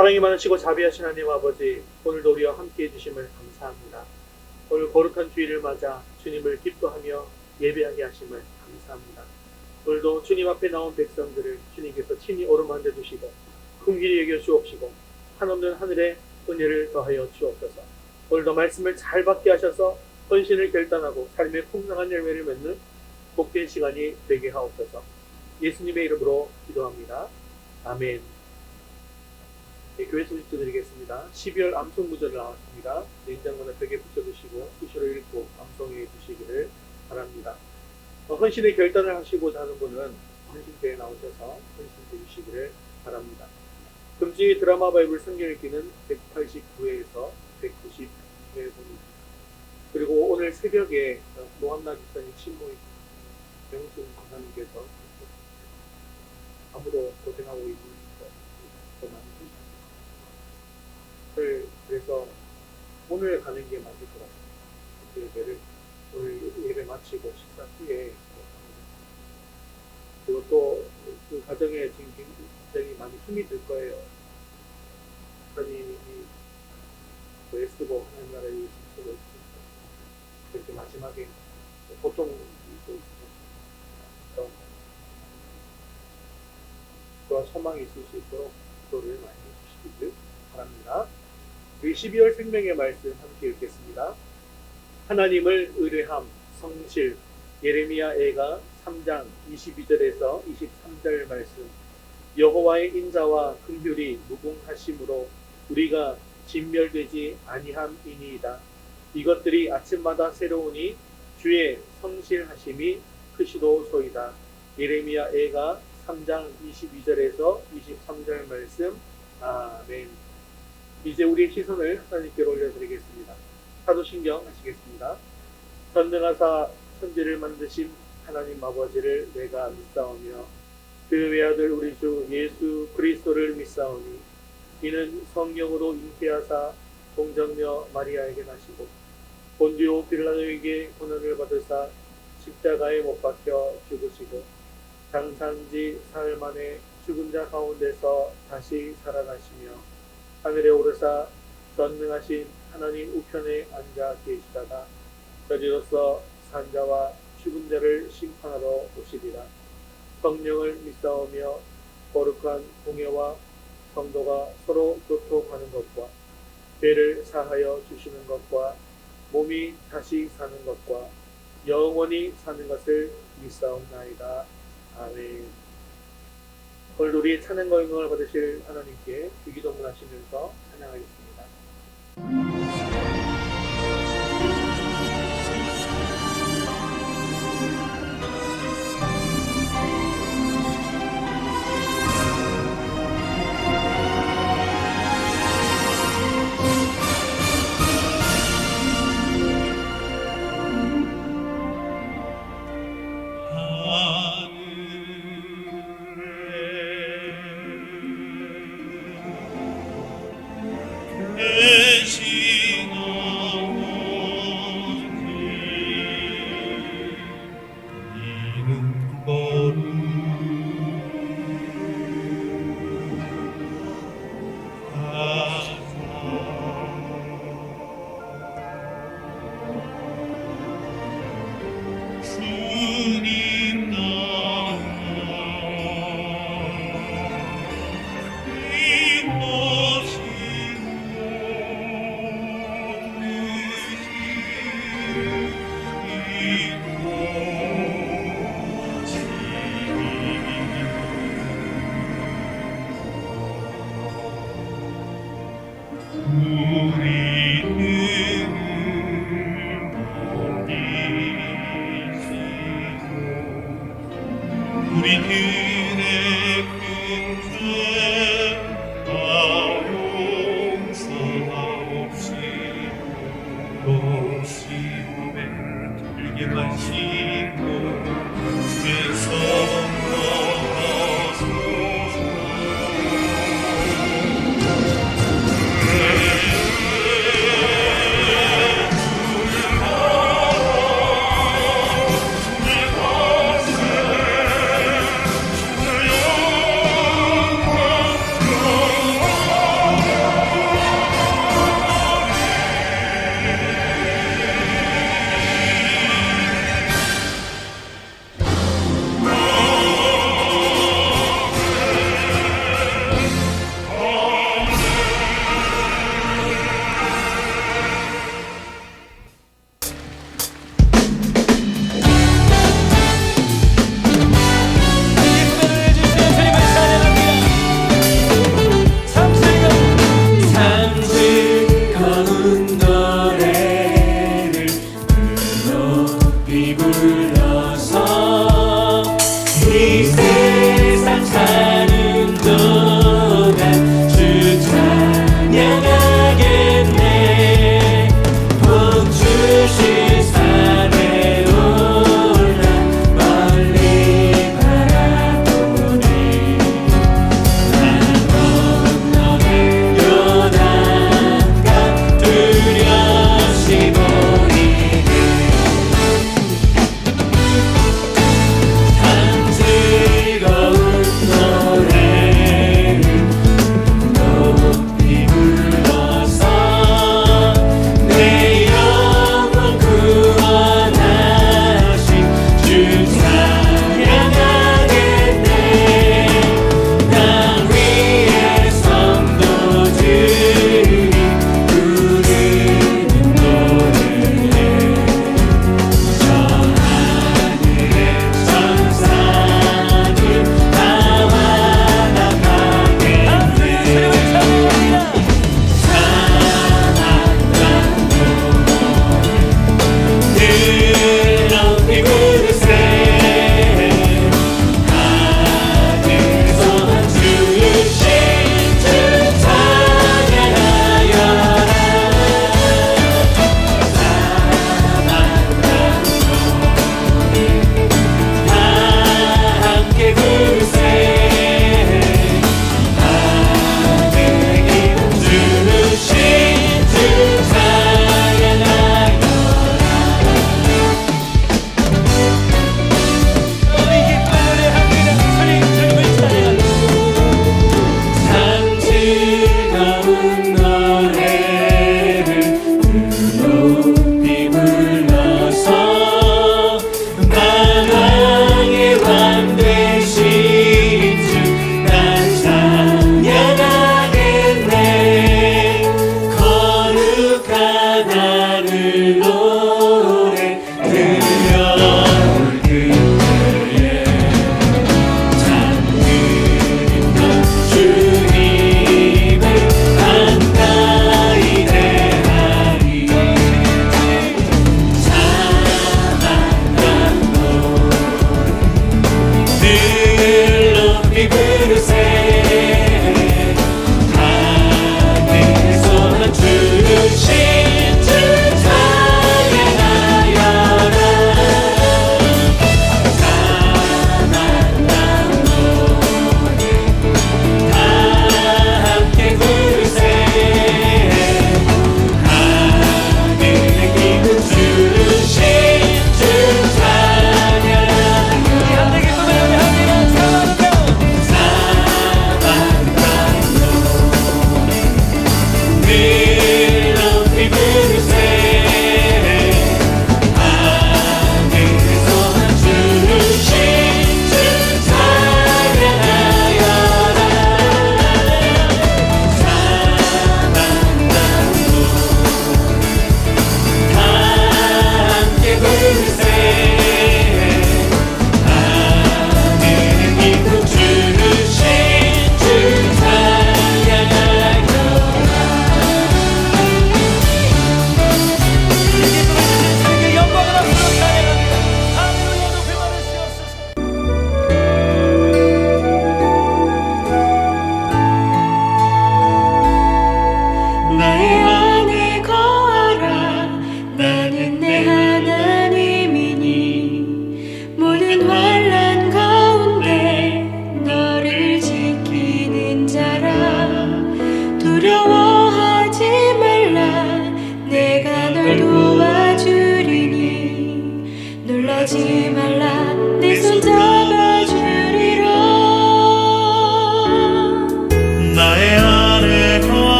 사랑이 많으시고 자비하신 하나님 아버지, 오늘도 우리와 함께 해주심을 감사합니다. 오늘 거룩한 주일을 맞아 주님을 기뻐하며 예배하게 하심을 감사합니다. 오늘도 주님 앞에 나온 백성들을 주님께서 친히 오르만져 주시고 긍휼히 여겨 주옵시고 한없는 하늘의 은혜를 더하여 주옵소서. 오늘도 말씀을 잘 받게 하셔서 헌신을 결단하고 삶의 풍성한 열매를 맺는 복된 시간이 되게 하옵소서. 예수님의 이름으로 기도합니다. 아멘. 네, 교회 소식 드리겠습니다. 12월 암송구절 나왔습니다. 냉장고나 벽에 붙여두시고 수시로 읽고 암송해 주시기를 바랍니다. 헌신의 결단을 하시고자 하는 분은 헌신대에 나오셔서 헌신해 주시기를 바랍니다. 금주의 드라마 바이블 성경 읽기는 189회에서 192회입니다. 그리고 오늘 새벽에 노한나 집사님 친모인 명순 권사님께서 암으로 고생하고 있는 더 많이 그래서 오늘 가는 게 맞을 것 같습니다. 그 예배를 오늘 예배 마치고 식사 후에 그리고 또 그 가정에 지금 굉장히 많이 힘이 들 거예요. 하나님이 애쓰고 하나님 나라에 힘쓰고 있습니다. 그렇게 마지막에 고통이 또 있습니다. 그와 소망이 있을 수 있도록 기도를 많이 해주시기를 바랍니다. 우리 12월 생명의 말씀 함께 읽겠습니다. 하나님을 의뢰함, 성실, 예레미야 애가 3장 22절에서 23절 말씀. 여호와의 인자와 긍휼이 무궁하심으로 우리가 진멸되지 아니함이니이다. 이것들이 아침마다 새로우니 주의 성실하심이 크시도소이다. 예레미야 애가 3장 22절에서 23절 말씀. 아멘. 이제 우리의 시선을 하나님께로 올려드리겠습니다. 사도신경 하시겠습니다. 전능하사 천지를 만드신 하나님 아버지를 내가 믿사오며 그 외아들 우리 주 예수 그리스도를 믿사오니 이는 성령으로 잉태하사 동정녀 마리아에게 나시고 본디오 빌라도에게 고난을 받으사 십자가에 못 박혀 죽으시고 장사한 지 사흘 만에 죽은 자 가운데서 다시 살아나시며 하늘에 오르사 전능하신 하나님 우편에 앉아 계시다가 저리로서 산자와 죽은 자를 심판하러 오시리라. 성령을 믿사오며 거룩한 공예와 성도가 서로 교통하는 것과 죄를 사하여 주시는 것과 몸이 다시 사는 것과 영원히 사는 것을 믿사옵나이다. 아멘. 오늘 우리 찬양과 영광을 받으실 하나님께 주기도문 하시면서 찬양하겠습니다.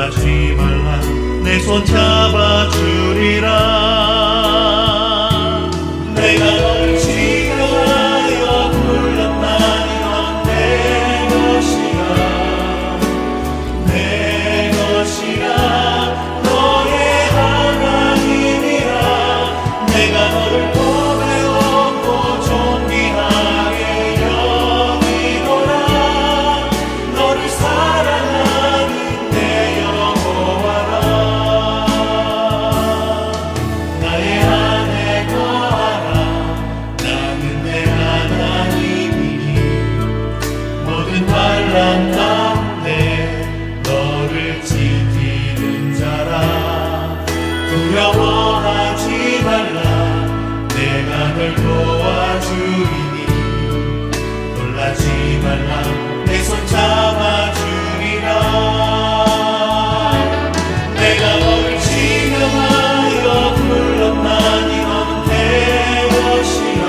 놀라지 말라 내 손 잡아주리라. 내가 너를 지켜하여 불렀나니 넌 내 것이라. 내 것이라 너의 하나님이라. 내가 너를 보배롭고 존귀하게 여기노라. 너를 사랑하는 내 여호와라. 나의 안에 거하라. 나는 내 하나님이니 모든 환난 가운데 너를 지키는 자라. 두려워하지 말라. 내가 널 도와주리니 놀라지 말라. 내 손 잡아주리라. 내가 너를 지명하여 불렀나니 너는 내 것이라.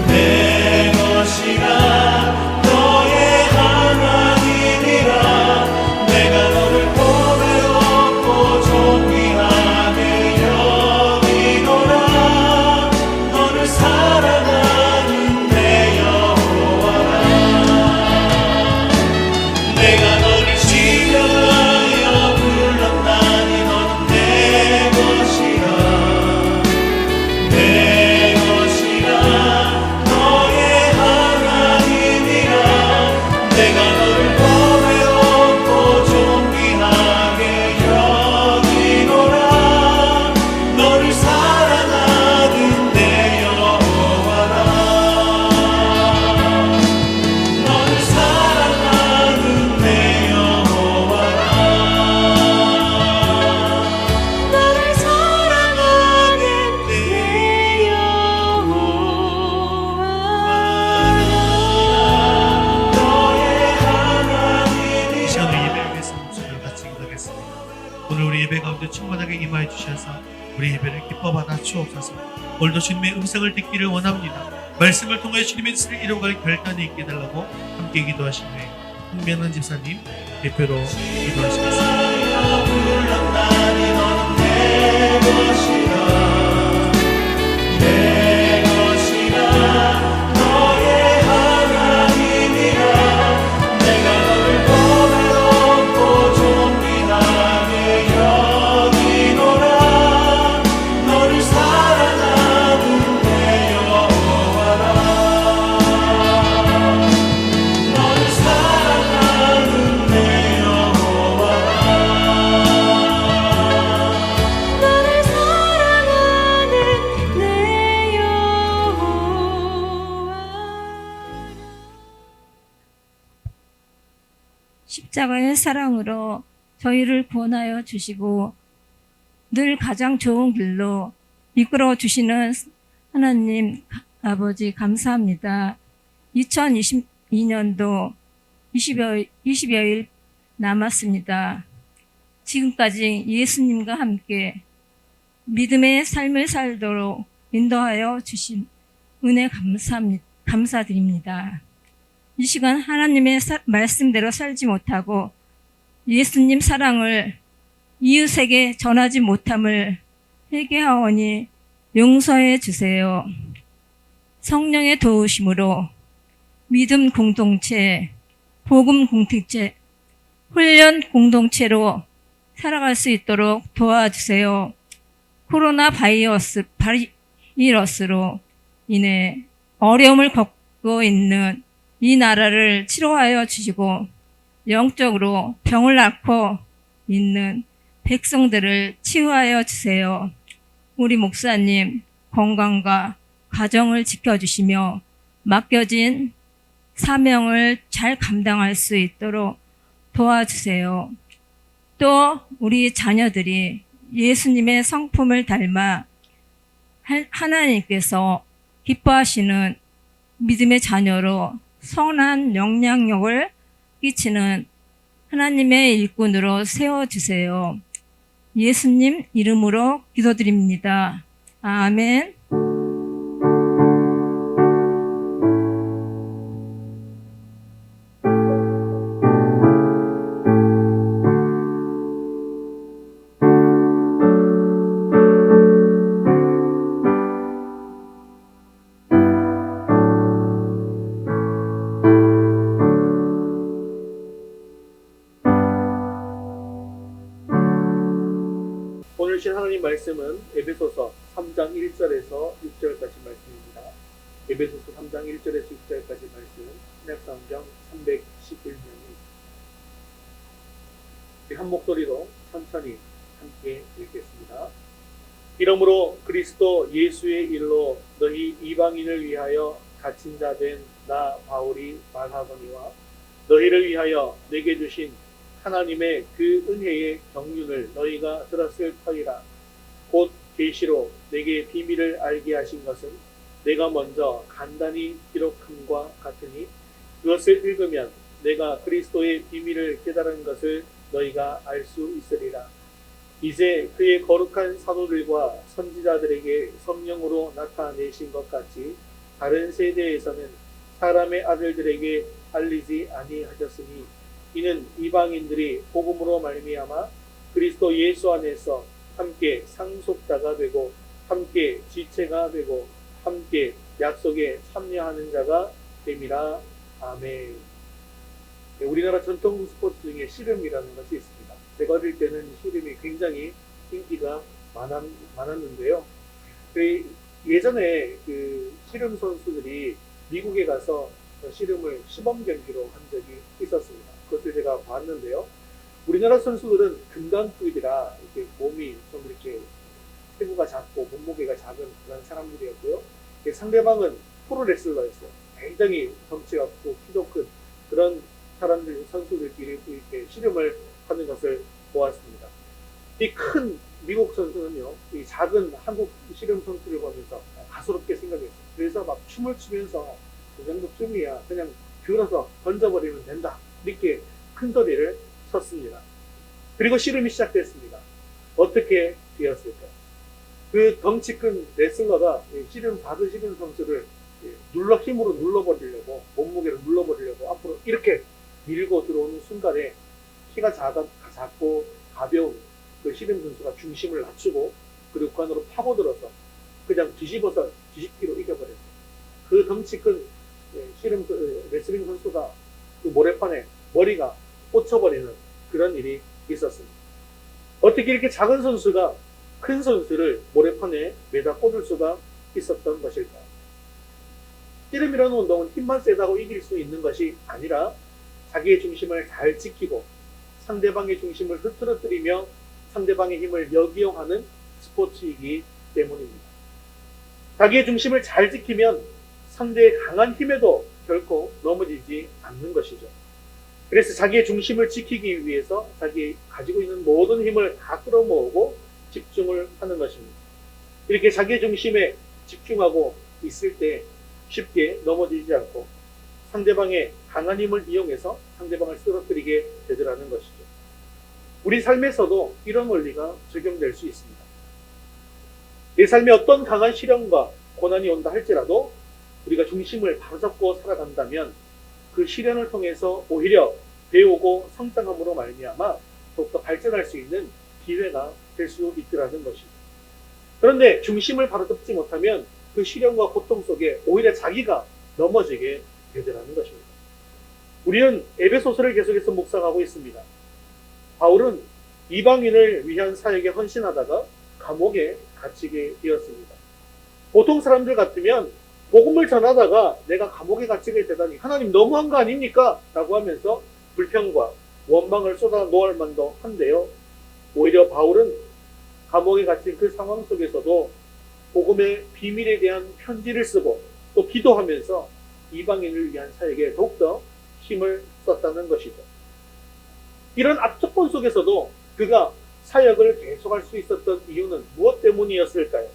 내 것이라 너의 하나님이라. 내가 너를 보배롭고 존귀하게 여기노라. 너를 사랑하는 내 여호와라. 내가 너를 지명하여 불렀나니 너는 내 것이라. 내 것이라 너의 하나님이라. 내가 너를 보배롭고 존귀하게 여기노라. 너를 사랑하는 내 여호와라. 너를 사랑하는 내 여호와라. 너를 사랑하는 내 여호와라. 너의 하나님이라. 이 시간을 예배를 위해서 목소리를 같이 기도하겠습니다. 오늘 우리 예배 가운데 충만하게 임하여 주셔서 우리 예배를 기뻐 받아 주옵소서. 오늘도 주님의 음성을 듣기를 원합니다. 말씀을 통해 주님의 뜻을 이루어갈 결단이 있게 해달라고 함께 기도하신 후에 홍명란 집사님 대표로 기도하시겠습니다. 불렀나니 너는 내 것이라. 내 것이라 너의 하나님이라. 내가 너를 보배롭고 존귀하게 여기노라. 너를 사랑하는 내 여호와라. 너를 사랑하는 내 여호와라. 너를 사랑하는 내 여호와. 십자가의 사랑으로 저희를 구원하여 주시고 늘 가장 좋은 길로 이끌어 주시는 하나님 아버지 감사합니다. 2022년도 20여일 남았습니다. 지금까지 예수님과 함께 믿음의 삶을 살도록 인도하여 주신 은혜 감사드립니다. 이 시간 하나님의 말씀대로 살지 못하고 예수님 사랑을 이웃에게 전하지 못함을 회개하오니 용서해 주세요. 성령의 도우심으로 믿음 공동체, 복음 공동체, 훈련 공동체로 살아갈 수 있도록 도와주세요. 코로나 바이러스로 인해 어려움을 겪고 있는 이 나라를 치료하여 주시고 영적으로 병을 앓고 있는 백성들을 치유하여 주세요. 우리 목사님 건강과 가정을 지켜주시며 맡겨진 사명을 잘 감당할 수 있도록 도와주세요. 또 우리 자녀들이 예수님의 성품을 닮아 하나님께서 기뻐하시는 믿음의 자녀로 선한 영향력을 끼치는 하나님의 일꾼으로 세워주세요. 예수님 이름으로 기도드립니다. 아멘. 하나님 말씀은 에베소서 3장 1절에서 6절까지 말씀입니다. 에베소서 3장 1절에서 6절까지 말씀, 신약성경 311명이 한 목소리로 천천히 함께 읽겠습니다. 이러므로 그리스도 예수의 일로 너희 이방인을 위하여 갇힌 자 된 나 바울이 말하거니와 너희를 위하여 내게 주신 하나님의 그 은혜의 경륜을 너희가 들었을 터이라. 곧 계시로 내게 비밀을 알게 하신 것은 내가 먼저 간단히 기록함과 같으니 그것을 읽으면 내가 그리스도의 비밀을 깨달은 것을 너희가 알 수 있으리라. 이제 그의 거룩한 사도들과 선지자들에게 성령으로 나타내신 것 같이 다른 세대에서는 사람의 아들들에게 알리지 아니하셨으니 이는 이방인들이 복음으로 말미암아 그리스도 예수 안에서 함께 상속자가 되고 함께 지체가 되고 함께 약속에 참여하는 자가 됨이라. 아멘. 네, 우리나라 전통 스포츠 중에 씨름이라는 것이 있습니다. 제가 어릴 때는 씨름이 굉장히 인기가 많았는데요. 예전에 그 씨름 선수들이 미국에 가서 씨름을 시범 경기로 한 적이 있었습니다. 그것을 제가 봤는데요. 우리나라 선수들은 금강급이라 이렇게 몸이 좀 이렇게 체구가 작고 몸무게가 작은 그런 사람들이었고요. 상대방은 프로레슬러였어요. 굉장히 덩치가 크고 키도 큰 그런 사람들, 선수들끼리 이렇게 씨름을 하는 것을 보았습니다. 이 큰 미국 선수는요, 이 작은 한국 씨름 선수를 보면서 가소롭게 생각했어요. 그래서 막 춤을 추면서 그 정도쯤이야 그냥 들어서 던져버리면 된다. 이렇게 큰 소리를 쳤습니다. 그리고 씨름이 시작됐습니다. 어떻게 되었을까요? 그 덩치 큰 레슬러가 씨름 받으시는 선수를 힘으로 눌러버리려고, 몸무게를 눌러버리려고 앞으로 이렇게 밀고 들어오는 순간에 키가 작고 가벼운 그 씨름 선수가 중심을 낮추고 그리고 그 안으로 파고들어서 그냥 뒤집기로 이겨버렸어요. 그 덩치 큰 씨름 레슬링 선수가 그 모래판에 머리가 꽂혀버리는 그런 일이 있었습니다. 어떻게 이렇게 작은 선수가 큰 선수를 모래판에 매다 꽂을 수가 있었던 것일까요? 씨름이라는 운동은 힘만 세다고 이길 수 있는 것이 아니라 자기의 중심을 잘 지키고 상대방의 중심을 흐트러뜨리며 상대방의 힘을 역이용하는 스포츠이기 때문입니다. 자기의 중심을 잘 지키면 상대의 강한 힘에도 결코 넘어지지 않는 것이죠. 그래서 자기의 중심을 지키기 위해서 자기 가지고 있는 모든 힘을 다 끌어모으고 집중을 하는 것입니다. 이렇게 자기의 중심에 집중하고 있을 때 쉽게 넘어지지 않고 상대방의 강한 힘을 이용해서 상대방을 쓰러뜨리게 되더라는 것이죠. 우리 삶에서도 이런 원리가 적용될 수 있습니다. 내 삶에 어떤 강한 시련과 고난이 온다 할지라도 우리가 중심을 바로잡고 살아간다면 그 시련을 통해서 오히려 배우고 성장함으로 말미암아 더욱더 발전할 수 있는 기회가 될 수 있더라는 것입니다. 그런데 중심을 바로잡지 못하면 그 시련과 고통 속에 오히려 자기가 넘어지게 되더라는 것입니다. 우리는 에베소서를 계속해서 묵상하고 있습니다. 바울은 이방인을 위한 사역에 헌신하다가 감옥에 갇히게 되었습니다. 보통 사람들 같으면 복음을 전하다가 내가 감옥에 갇히게 되다니 하나님 너무한 거 아닙니까? 라고 하면서 불평과 원망을 쏟아 놓을 만도 한데요. 오히려 바울은 감옥에 갇힌 그 상황 속에서도 복음의 비밀에 대한 편지를 쓰고 또 기도하면서 이방인을 위한 사역에 더욱더 힘을 썼다는 것이죠. 이런 압축본 속에서도 그가 사역을 계속할 수 있었던 이유는 무엇 때문이었을까요?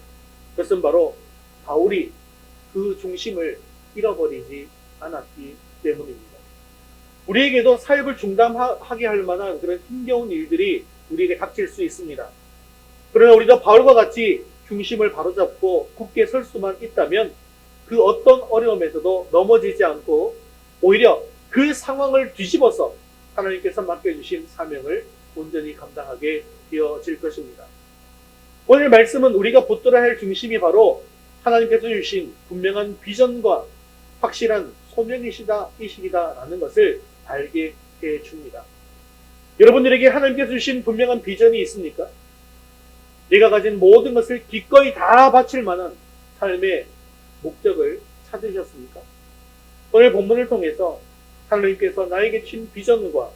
그것은 바로 바울이 그 중심을 잃어버리지 않았기 때문입니다. 우리에게도 사역을 중단하게 할 만한 그런 힘겨운 일들이 우리에게 닥칠 수 있습니다. 그러나 우리가 바울과 같이 중심을 바로잡고 굳게 설 수만 있다면 그 어떤 어려움에서도 넘어지지 않고 오히려 그 상황을 뒤집어서 하나님께서 맡겨주신 사명을 온전히 감당하게 되어질 것입니다. 오늘 말씀은 우리가 붙들어야 할 중심이 바로 하나님께서 주신 분명한 비전과 확실한 소명이시다라는 것을 알게 해줍니다. 여러분들에게 하나님께서 주신 분명한 비전이 있습니까? 내가 가진 모든 것을 기꺼이 다 바칠 만한 삶의 목적을 찾으셨습니까? 오늘 본문을 통해서 하나님께서 나에게 주신 비전과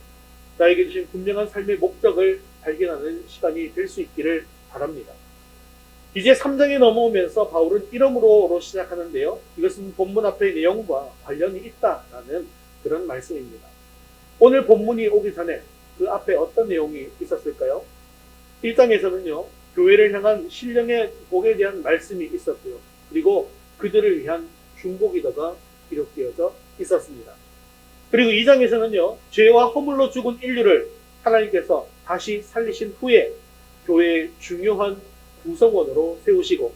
나에게 주신 분명한 삶의 목적을 발견하는 시간이 될 수 있기를 바랍니다. 이제 3장에 넘어오면서 바울은 이러므로로 시작하는데요. 이것은 본문 앞의 내용과 관련이 있다라는 그런 말씀입니다. 오늘 본문이 오기 전에 그 앞에 어떤 내용이 있었을까요? 1장에서는요. 교회를 향한 신령의 복에 대한 말씀이 있었고요. 그리고 그들을 위한 중보기도가 기록되어져 있었습니다. 그리고 2장에서는요. 죄와 허물로 죽은 인류를 하나님께서 다시 살리신 후에 교회의 중요한 구성원으로 세우시고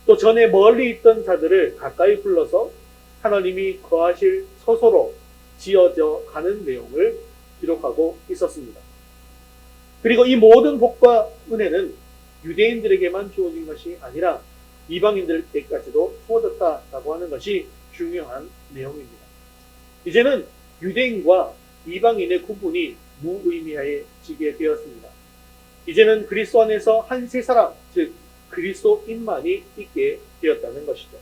또 전에 멀리 있던 자들을 가까이 불러서 하나님이 거하실 처소로 지어져 가는 내용을 기록하고 있었습니다. 그리고 이 모든 복과 은혜는 유대인들에게만 주어진 것이 아니라 이방인들에게까지도 주어졌다라고 하는 것이 중요한 내용입니다. 이제는 유대인과 이방인의 구분이 무의미해지게 되었습니다. 이제는 그리스도 안에서 한 세 사람, 즉 그리스도인만이 있게 되었다는 것이죠.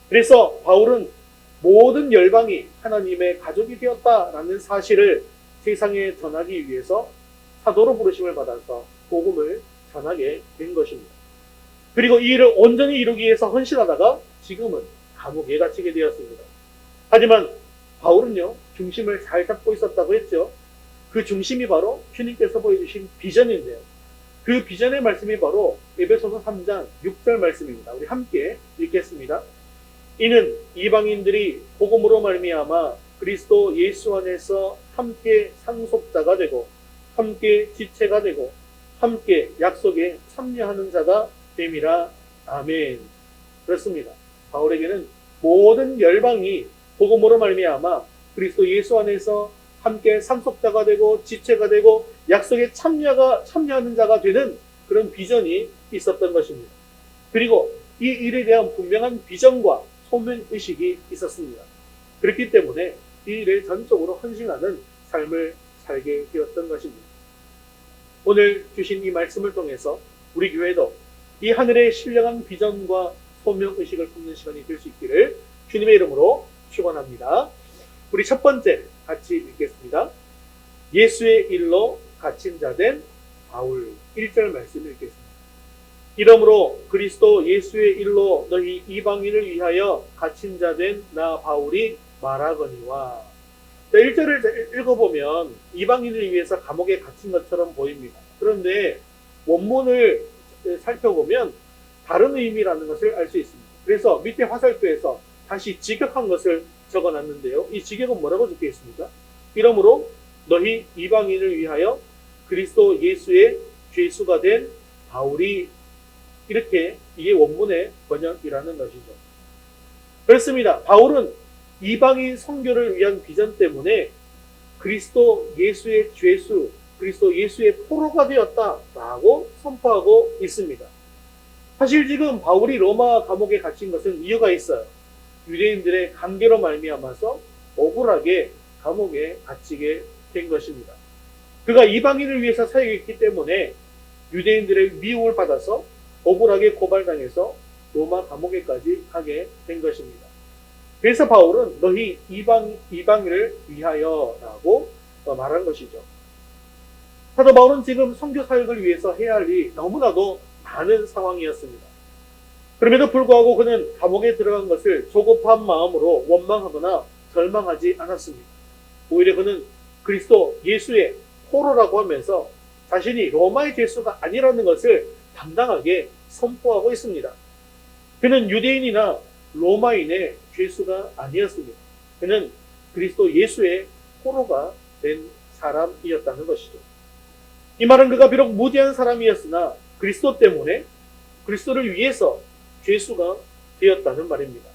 그래서 바울은 모든 열방이 하나님의 가족이 되었다라는 사실을 세상에 전하기 위해서 사도로 부르심을 받아서 복음을 전하게 된 것입니다. 그리고 이 일을 온전히 이루기 위해서 헌신하다가 지금은 감옥에 갇히게 되었습니다. 하지만 바울은요, 중심을 잘 잡고 있었다고 했죠. 그 중심이 바로 주님께서 보여주신 비전인데요. 그 비전의 말씀이 바로 에베소서 3장 6절 말씀입니다. 우리 함께 읽겠습니다. 이는 이방인들이 복음으로 말미암아 그리스도 예수 안에서 함께 상속자가 되고 함께 지체가 되고 함께 약속에 참여하는 자가 됨이라. 아멘. 그렇습니다. 바울에게는 모든 열방이 복음으로 말미암아 그리스도 예수 안에서 함께 상속자가 되고 지체가 되고 약속에 참여하는 자가 되는 그런 비전이 있었던 것입니다. 그리고 이 일에 대한 분명한 비전과 소명의식이 있었습니다. 그렇기 때문에 이 일에 전적으로 헌신하는 삶을 살게 되었던 것입니다. 오늘 주신 이 말씀을 통해서 우리 교회도 이 하늘의 신령한 비전과 소명의식을 품는 시간이 될 수 있기를 주님의 이름으로 축원합니다. 우리 첫 번째 같이 읽겠습니다. 예수의 일로 갇힌 자 된 바울. 1절 말씀을 읽겠습니다. 이러므로 그리스도 예수의 일로 너희 이방인을 위하여 갇힌 자 된 나 바울이 말하거니와. 1절을 읽어보면 이방인을 위해서 감옥에 갇힌 것처럼 보입니다. 그런데 원문을 살펴보면 다른 의미라는 것을 알 수 있습니다. 그래서 밑에 화살표에서 다시 직역한 것을 적어놨는데요. 이 직역은 뭐라고 적혀 있습니까? 이러므로 너희 이방인을 위하여 그리스도 예수의 죄수가 된 바울이, 이렇게 이게 원문의 번역이라는 것이죠. 그렇습니다. 바울은 이방인 선교를 위한 비전 때문에 그리스도 예수의 죄수, 그리스도 예수의 포로가 되었다라고 선포하고 있습니다. 사실 지금 바울이 로마 감옥에 갇힌 것은 이유가 있어요. 유대인들의 관계로 말미암아서 억울하게 감옥에 갇히게 된 것입니다. 그가 이방인을 위해서 사역했기 때문에 유대인들의 미움을 받아서 억울하게 고발당해서 로마 감옥에까지 가게 된 것입니다. 그래서 바울은 너희 이방인을 위하여라고 말한 것이죠. 사도 바울은 지금 선교 사역을 위해서 해야 할 일이 너무나도 많은 상황이었습니다. 그럼에도 불구하고 그는 감옥에 들어간 것을 조급한 마음으로 원망하거나 절망하지 않았습니다. 오히려 그는 그리스도 예수의 포로라고 하면서 자신이 로마의 죄수가 아니라는 것을 당당하게 선포하고 있습니다. 그는 유대인이나 로마인의 죄수가 아니었습니다. 그는 그리스도 예수의 포로가 된 사람이었다는 것이죠. 이 말은 그가 비록 무지한 사람이었으나 그리스도 때문에, 그리스도를 위해서 죄수가 되었다는 말입니다.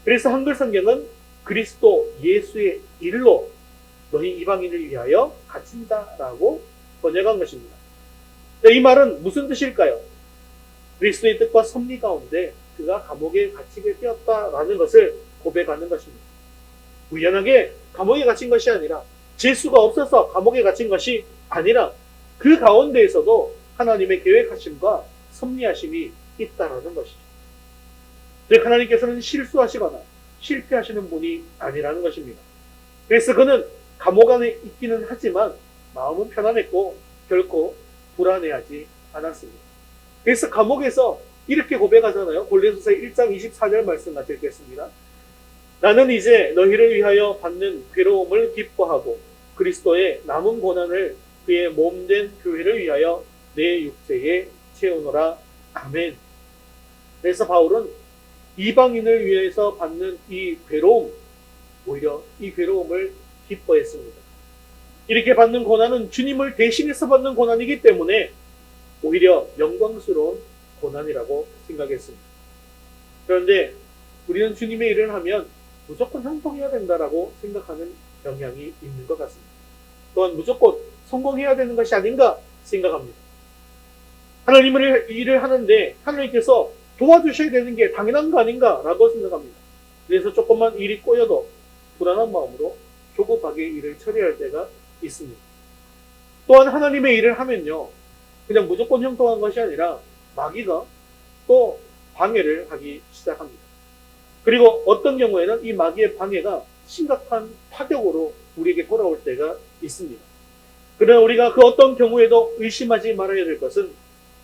그래서 한글 성경은 그리스도 예수의 일로 너희 이방인을 위하여 갇힌다라고 번역한 것입니다. 이 말은 무슨 뜻일까요? 그리스도의 뜻과 섭리 가운데 그가 감옥에 갇히게 되었다라는 것을 고백하는 것입니다. 우연하게 감옥에 갇힌 것이 아니라, 죄수가 없어서 감옥에 갇힌 것이 아니라, 그 가운데에서도 하나님의 계획하심과 섭리하심이 있다라는 것이죠. 즉 하나님께서는 실수하시거나 실패하시는 분이 아니라는 것입니다. 그래서 그는 감옥 안에 있기는 하지만 마음은 편안했고 결코 불안해하지 않았습니다. 그래서 감옥에서 이렇게 고백하잖아요. 골로새서 1장 24절 말씀 같이 읽겠습니다. 나는 이제 너희를 위하여 받는 괴로움을 기뻐하고 그리스도의 남은 고난을 그의 몸된 교회를 위하여 내 육체에 채우노라. 아멘. 그래서 바울은 이방인을 위해서 받는 이 괴로움, 오히려 이 괴로움을 기뻐했습니다. 이렇게 받는 고난은 주님을 대신해서 받는 고난이기 때문에 오히려 영광스러운 고난이라고 생각했습니다. 그런데 우리는 주님의 일을 하면 무조건 형통해야 된다라고 생각하는 경향이 있는 것 같습니다. 또한 무조건 성공해야 되는 것이 아닌가 생각합니다. 하나님의 일을 하는데 하나님께서 도와주셔야 되는 게 당연한 거 아닌가라고 생각합니다. 그래서 조금만 일이 꼬여도 불안한 마음으로 조급하게 일을 처리할 때가 있습니다. 또한 하나님의 일을 하면요, 그냥 무조건 형통한 것이 아니라 마귀가 또 방해를 하기 시작합니다. 그리고 어떤 경우에는 이 마귀의 방해가 심각한 타격으로 우리에게 돌아올 때가 있습니다. 그러나 우리가 그 어떤 경우에도 의심하지 말아야 될 것은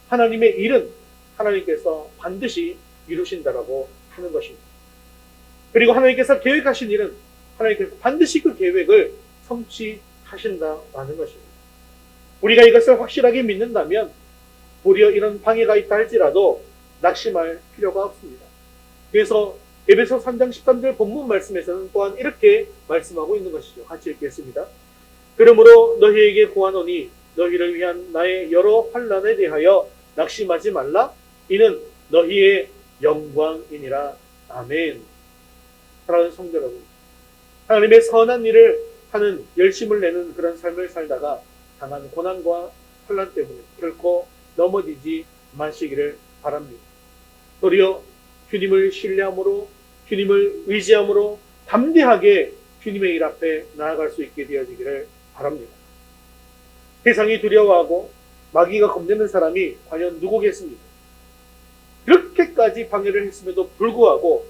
하나님의 일은 하나님께서 반드시 이루신다라고 하는 것입니다. 그리고 하나님께서 계획하신 일은 하나님께서 반드시 그 계획을 성취하신다라는 것입니다. 우리가 이것을 확실하게 믿는다면 도리어 이런 방해가 있다 할지라도 낙심할 필요가 없습니다. 그래서 에베소 3장 13절 본문 말씀에서는 또한 이렇게 말씀하고 있는 것이죠. 같이 읽겠습니다. 그러므로 너희에게 구하노니 너희를 위한 나의 여러 환난에 대하여 낙심하지 말라. 이는 너희의 영광이니라. 아멘. 사랑하는 성도 여러분, 하나님의 선한 일을 하는 열심을 내는 그런 삶을 살다가 당한 고난과 환난 때문에 결코 넘어지지 마시기를 바랍니다. 도리어 주님을 신뢰함으로, 주님을 의지함으로 담대하게 주님의 일 앞에 나아갈 수 있게 되어지기를 바랍니다. 세상이 두려워하고 마귀가 겁내는 사람이 과연 누구겠습니까? 그렇게까지 방해를 했음에도 불구하고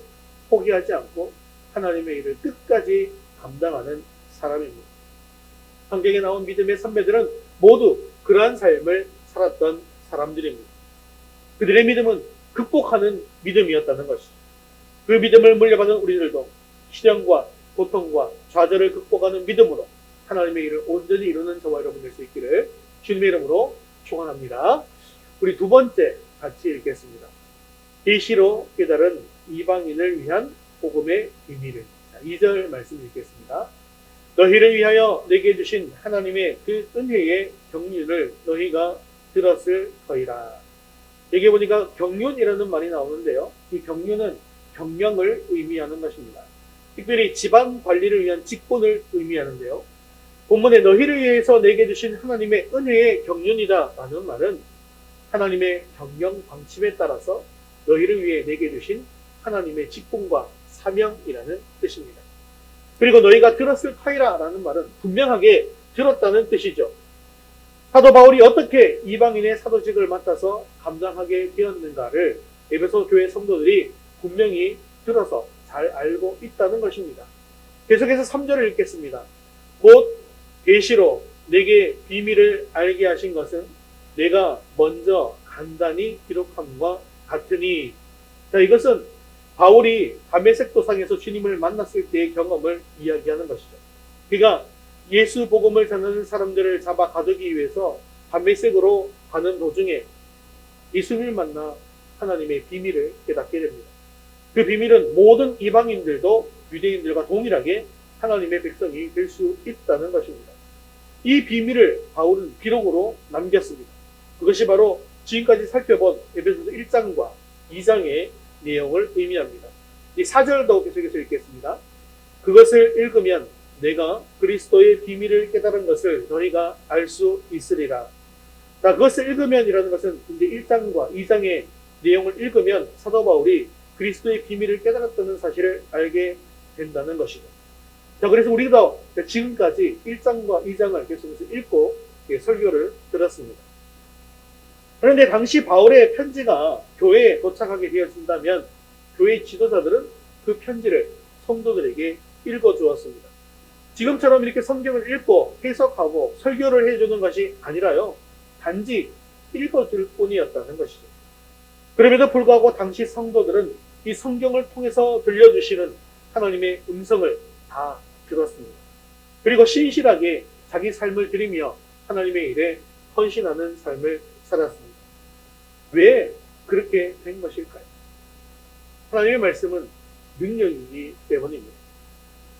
포기하지 않고 하나님의 일을 끝까지 감당하는 사람입니다. 성경에 나온 믿음의 선배들은 모두 그러한 삶을 살았던 사람들입니다. 그들의 믿음은 극복하는 믿음이었다는 것이죠. 그 믿음을 물려받은 우리들도 시련과 고통과 좌절을 극복하는 믿음으로 하나님의 일을 온전히 이루는 저와 여러분 될 수 있기를 주님의 이름으로 축원합니다. 우리 두 번째 같이 읽겠습니다. 계시로 깨달은 이방인을 위한 복음의 비밀을. 2절 말씀 읽겠습니다. 너희를 위하여 내게 주신 하나님의 그 은혜의 경륜을 너희가 들었을 터이라. 여기 보니까 경륜이라는 말이 나오는데요. 이 경륜은 경영을 의미하는 것입니다. 특별히 집안 관리를 위한 직분을 의미하는데요. 본문에 너희를 위해서 내게 주신 하나님의 은혜의 경륜이다 라는 말은 하나님의 경영 방침에 따라서 너희를 위해 내게 주신 하나님의 직분과 사명이라는 뜻입니다. 그리고 너희가 들었을 터이라 라는 말은 분명하게 들었다는 뜻이죠. 사도 바울이 어떻게 이방인의 사도직을 맡아서 감당하게 되었는가를 에베소 교회 성도들이 분명히 들어서 잘 알고 있다는 것입니다. 계속해서 3절을 읽겠습니다. 곧 계시로 내게 비밀을 알게 하신 것은 내가 먼저 간단히 기록함과 같으니. 자, 이것은 바울이 다메섹 도상에서 주님을 만났을 때의 경험을 이야기하는 것이죠. 그가 예수 복음을 전하는 사람들을 잡아 가두기 위해서 다메섹으로 가는 도중에 예수님을 만나 하나님의 비밀을 깨닫게 됩니다. 그 비밀은 모든 이방인들도 유대인들과 동일하게 하나님의 백성이 될 수 있다는 것입니다. 이 비밀을 바울은 기록으로 남겼습니다. 그것이 바로 지금까지 살펴본 에베소서 1장과 2장의 내용을 의미합니다. 이 4절도 계속해서 읽겠습니다. 그것을 읽으면 내가 그리스도의 비밀을 깨달은 것을 너희가 알 수 있으리라. 자, 그것을 읽으면이라는 것은 이제 1장과 2장의 내용을 읽으면 사도 바울이 그리스도의 비밀을 깨달았다는 사실을 알게 된다는 것이죠. 자, 그래서 우리가 지금까지 1장과 2장을 계속해서 읽고 설교를 들었습니다. 그런데 당시 바울의 편지가 교회에 도착하게 되었다면 교회 지도자들은 그 편지를 성도들에게 읽어주었습니다. 지금처럼 이렇게 성경을 읽고 해석하고 설교를 해주는 것이 아니라요, 단지 읽어줄 뿐이었다는 것이죠. 그럼에도 불구하고 당시 성도들은 이 성경을 통해서 들려주시는 하나님의 음성을 다 들었습니다. 그리고 신실하게 자기 삶을 드리며 하나님의 일에 헌신하는 삶을 살았습니다. 왜 그렇게 된 것일까요? 하나님의 말씀은 능력이기 때문입니다.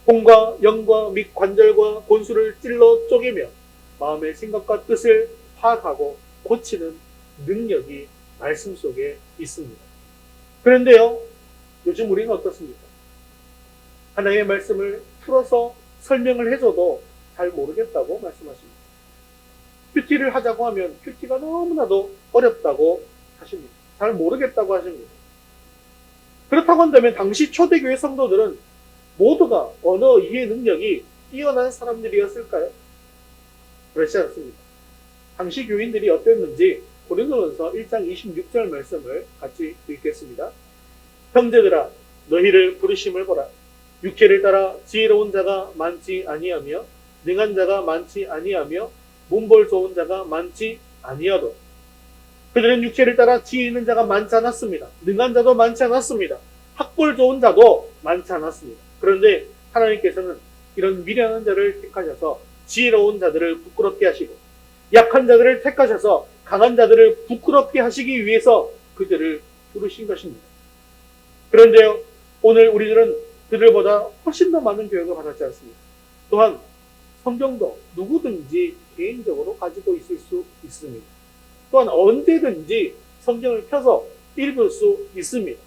혼과 영과 및 관절과 골수를 찔러 쪼개며 마음의 생각과 뜻을 파악하고 고치는 능력이 말씀 속에 있습니다. 그런데요, 요즘 우리는 어떻습니까? 하나님의 말씀을 풀어서 설명을 해줘도 잘 모르겠다고 말씀하십니다. 큐티를 하자고 하면 큐티가 너무나도 어렵다고 하십니다. 잘 모르겠다고 하십니다. 그렇다고 한다면 당시 초대교회 성도들은 모두가 언어 이해 능력이 뛰어난 사람들이었을까요? 그렇지 않습니다. 당시 교인들이 어땠는지 고린도전서 1장 26절 말씀을 같이 읽겠습니다. 형제들아, 너희를 부르심을 보라. 육체를 따라 지혜로운 자가 많지 아니하며 능한 자가 많지 아니하며 문벌 좋은 자가 많지 아니하도 그들은 육체를 따라 지혜 있는 자가 많지 않았습니다. 능한 자도 많지 않았습니다. 학벌 좋은 자도 많지 않았습니다. 그런데 하나님께서는 이런 미련한 자를 택하셔서 지혜로운 자들을 부끄럽게 하시고 약한 자들을 택하셔서 강한 자들을 부끄럽게 하시기 위해서 그들을 부르신 것입니다. 그런데요, 오늘 우리들은 그들보다 훨씬 더 많은 교육을 받았지 않습니까? 또한 성경도 누구든지 개인적으로 가지고 있을 수 있습니다. 또한 언제든지 성경을 펴서 읽을 수 있습니다.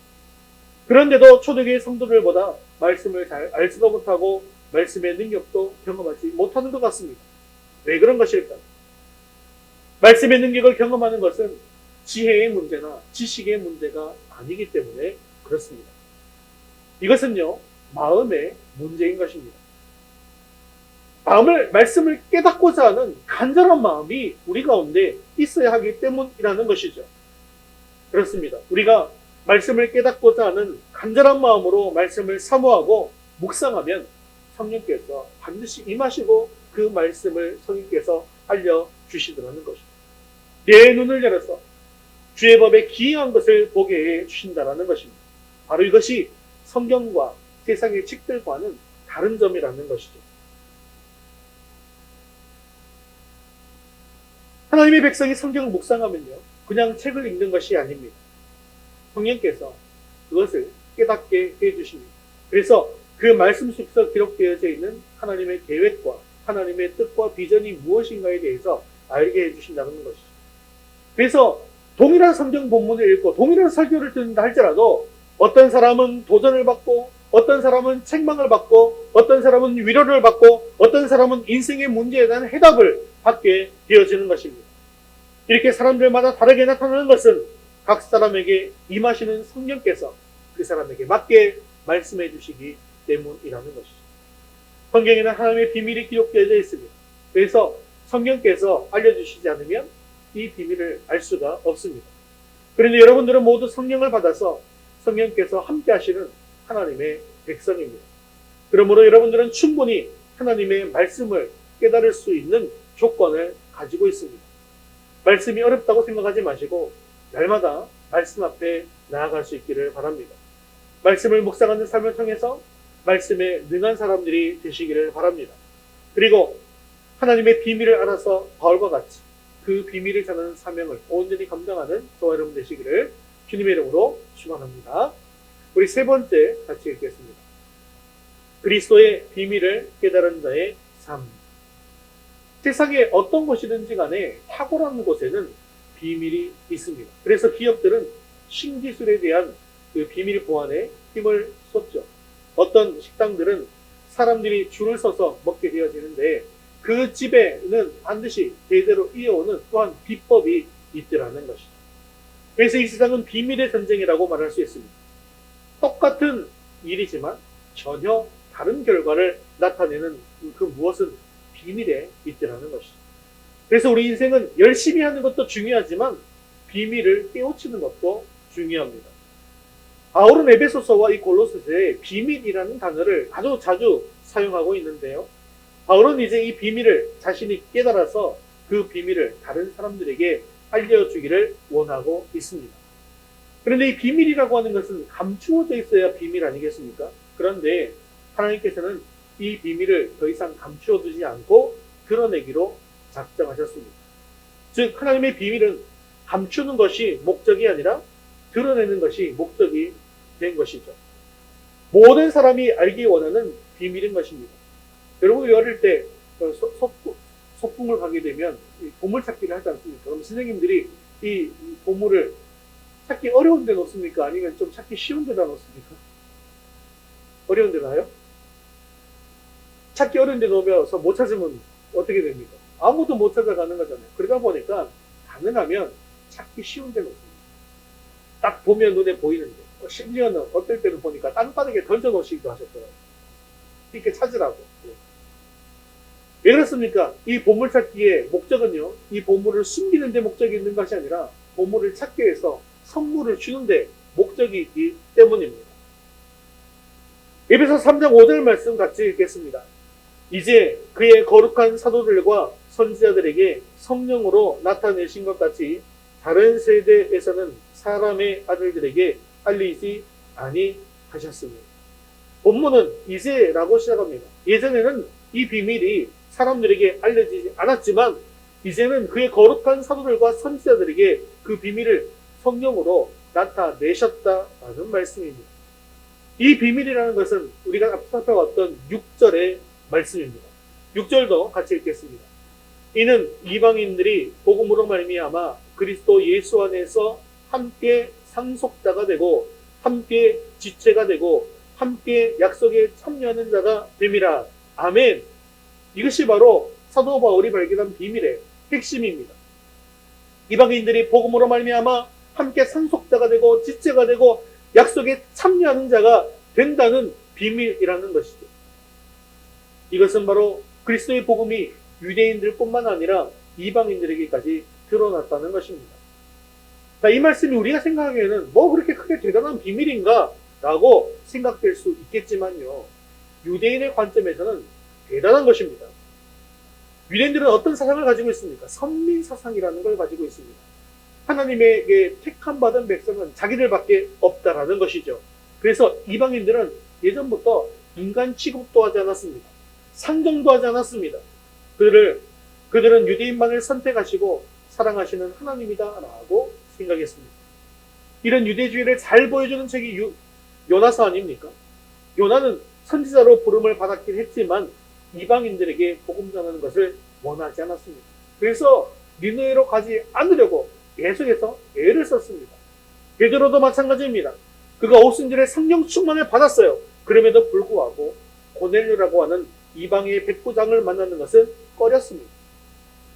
그런데도 초대교회 성도들보다 말씀을 잘 알지도 못하고 말씀의 능력도 경험하지 못하는 것 같습니다. 왜 그런 것일까요? 말씀의 능력을 경험하는 것은 지혜의 문제나 지식의 문제가 아니기 때문에 그렇습니다. 이것은요, 마음의 문제인 것입니다. 말씀을 깨닫고자 하는 간절한 마음이 우리 가운데 있어야 하기 때문이라는 것이죠. 그렇습니다. 우리가 말씀을 깨닫고자 하는 간절한 마음으로 말씀을 사모하고 묵상하면 성령께서 반드시 임하시고 그 말씀을 성령께서 알려주시더라는 것입니다. 내 눈을 열어서 주의 법에 기이한 것을 보게 해 주신다는 것입니다. 바로 이것이 성경과 세상의 책들과는 다른 점이라는 것이죠. 하나님의 백성이 성경을 묵상하면요, 그냥 책을 읽는 것이 아닙니다. 성령께서 그것을 깨닫게 해주십니다. 그래서 그 말씀 속에서 기록되어져 있는 하나님의 계획과 하나님의 뜻과 비전이 무엇인가에 대해서 알게 해주신다는 것이죠. 그래서 동일한 성경 본문을 읽고 동일한 설교를 듣는다 할지라도 어떤 사람은 도전을 받고 어떤 사람은 책망을 받고 어떤 사람은 위로를 받고 어떤 사람은 인생의 문제에 대한 해답을 받게 되어지는 것입니다. 이렇게 사람들마다 다르게 나타나는 것은 각 사람에게 임하시는 성령께서 그 사람에게 맞게 말씀해 주시기 때문이라는 것이죠. 성경에는 하나님의 비밀이 기록되어져 있습니다. 그래서 성령께서 알려주시지 않으면 이 비밀을 알 수가 없습니다. 그런데 여러분들은 모두 성령을 받아서 성령께서 함께 하시는 하나님의 백성입니다. 그러므로 여러분들은 충분히 하나님의 말씀을 깨달을 수 있는 조건을 가지고 있습니다. 말씀이 어렵다고 생각하지 마시고 날마다 말씀 앞에 나아갈 수 있기를 바랍니다. 말씀을 묵상하는 삶을 통해서 말씀에 능한 사람들이 되시기를 바랍니다. 그리고 하나님의 비밀을 알아서 바울과 같이 그 비밀을 전하는 사명을 온전히 감당하는 저와 여러분 되시기를 주님의 이름으로 축원합니다. 우리 세 번째 같이 읽겠습니다. 그리스도의 비밀을 깨달은 자의 삶. 세상에 어떤 곳이든지 간에 탁월한 곳에는 비밀이 있습니다. 그래서 기업들은 신기술에 대한 그 비밀 보안에 힘을 쏟죠. 어떤 식당들은 사람들이 줄을 서서 먹게 되어지는데 그 집에는 반드시 대대로 이어오는 또한 비법이 있더라는 것이죠. 그래서 이 세상은 비밀의 전쟁이라고 말할 수 있습니다. 똑같은 일이지만 전혀 다른 결과를 나타내는 그 무엇은 비밀에 있더라는 것이죠. 그래서 우리 인생은 열심히 하는 것도 중요하지만 비밀을 깨우치는 것도 중요합니다. 바울은 에베소서와 이 골로새서에 비밀이라는 단어를 아주 자주 사용하고 있는데요. 바울은 이제 이 비밀을 자신이 깨달아서 그 비밀을 다른 사람들에게 알려주기를 원하고 있습니다. 그런데 이 비밀이라고 하는 것은 감추어져 있어야 비밀 아니겠습니까? 그런데 하나님께서는 이 비밀을 더 이상 감추어두지 않고 드러내기로 작정하셨습니다. 즉 하나님의 비밀은 감추는 것이 목적이 아니라 드러내는 것이 목적이 된 것이죠. 모든 사람이 알기 원하는 비밀인 것입니다. 여러분 어릴 때 소풍을 가게 되면 보물찾기를 하지 않습니까? 그럼 선생님들이 이 보물을 찾기 어려운 데 놓습니까? 아니면 좀 찾기 쉬운 데다 놓습니까? 어려운 데 놔요? 찾기 어려운 데 놓으면서 못 찾으면 어떻게 됩니까? 아무도 못 찾아가는 거잖아요. 그러다 보니까 가능하면 찾기 쉬운 데 놓습니다. 딱 보면 눈에 보이는데, 심지어는 어떨 때는 보니까 땅바닥에 던져 놓으시기도 하셨더라고요. 이렇게 찾으라고. 왜 그렇습니까? 이 보물찾기의 목적은요, 이 보물을 숨기는 데 목적이 있는 것이 아니라 보물을 찾기 위해서 선물을 주는 데 목적이 있기 때문입니다. 에베소 3장 5절 말씀 같이 읽겠습니다. 이제 그의 거룩한 사도들과 선지자들에게 성령으로 나타내신 것 같이 다른 세대에서는 사람의 아들들에게 알리지 아니하셨습니다. 본문은 이제라고 시작합니다. 예전에는 이 비밀이 사람들에게 알려지지 않았지만 이제는 그의 거룩한 사도들과 선지자들에게 그 비밀을 성령으로 나타내셨다라는 말씀입니다. 이 비밀이라는 것은 우리가 앞서 살펴봤던 6절의 말씀입니다. 6절도 같이 읽겠습니다. 이는 이방인들이 복음으로 말미암아 그리스도 예수 안에서 함께 상속자가 되고 함께 지체가 되고 함께 약속에 참여하는 자가 됨이라. 아멘. 이것이 바로 사도 바울이 발견한 비밀의 핵심입니다. 이방인들이 복음으로 말미암아 함께 상속자가 되고 지체가 되고 약속에 참여하는 자가 된다는 비밀이라는 것이죠. 이것은 바로 그리스도의 복음이 유대인들뿐만 아니라 이방인들에게까지 드러났다는 것입니다. 자, 이 말씀이 우리가 생각하기에는 뭐 그렇게 크게 대단한 비밀인가 라고 생각될 수 있겠지만요, 유대인의 관점에서는 대단한 것입니다. 유대인들은 어떤 사상을 가지고 있습니까? 선민사상이라는 걸 가지고 있습니다. 하나님에게 택함받은 백성은 자기들밖에 없다라는 것이죠. 그래서 이방인들은 예전부터 인간 취급도 하지 않았습니다. 상정도 하지 않았습니다. 그들은 유대인만을 선택하시고 사랑하시는 하나님이다라고 생각했습니다. 이런 유대주의를 잘 보여주는 책이 요나서 아닙니까? 요나는 선지자로 부름을 받았긴 했지만 이방인들에게 복음 전하는 것을 원하지 않았습니다. 그래서 니느웨로 가지 않으려고 계속해서 애를 썼습니다. 베드로도 마찬가지입니다. 그가 오순절에 성령 충만을 받았어요. 그럼에도 불구하고 고넬료라고 하는 이방의 백부장을 만나는 것은 꺼렸습니다.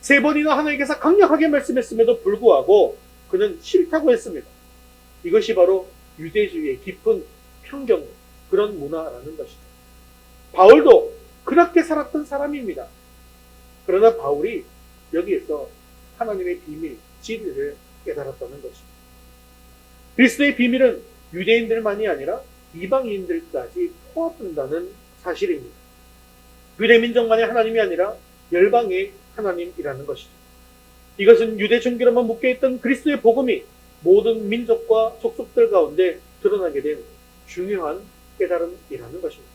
3번이나 하나님께서 강력하게 말씀했음에도 불구하고 그는 싫다고 했습니다. 이것이 바로 유대주의의 깊은 편견, 그런 문화라는 것이죠. 바울도 그렇게 살았던 사람입니다. 그러나 바울이 여기에서 하나님의 비밀, 진리를 깨달았다는 것입니다. 그리스도의 비밀은 유대인들만이 아니라 이방인들까지 포함된다는 사실입니다. 유대 민족만의 하나님이 아니라 열방의 하나님이라는 것이죠. 이것은 유대 종교로만 묶여있던 그리스도의 복음이 모든 민족과 족속들 가운데 드러나게 된 중요한 깨달음이라는 것입니다.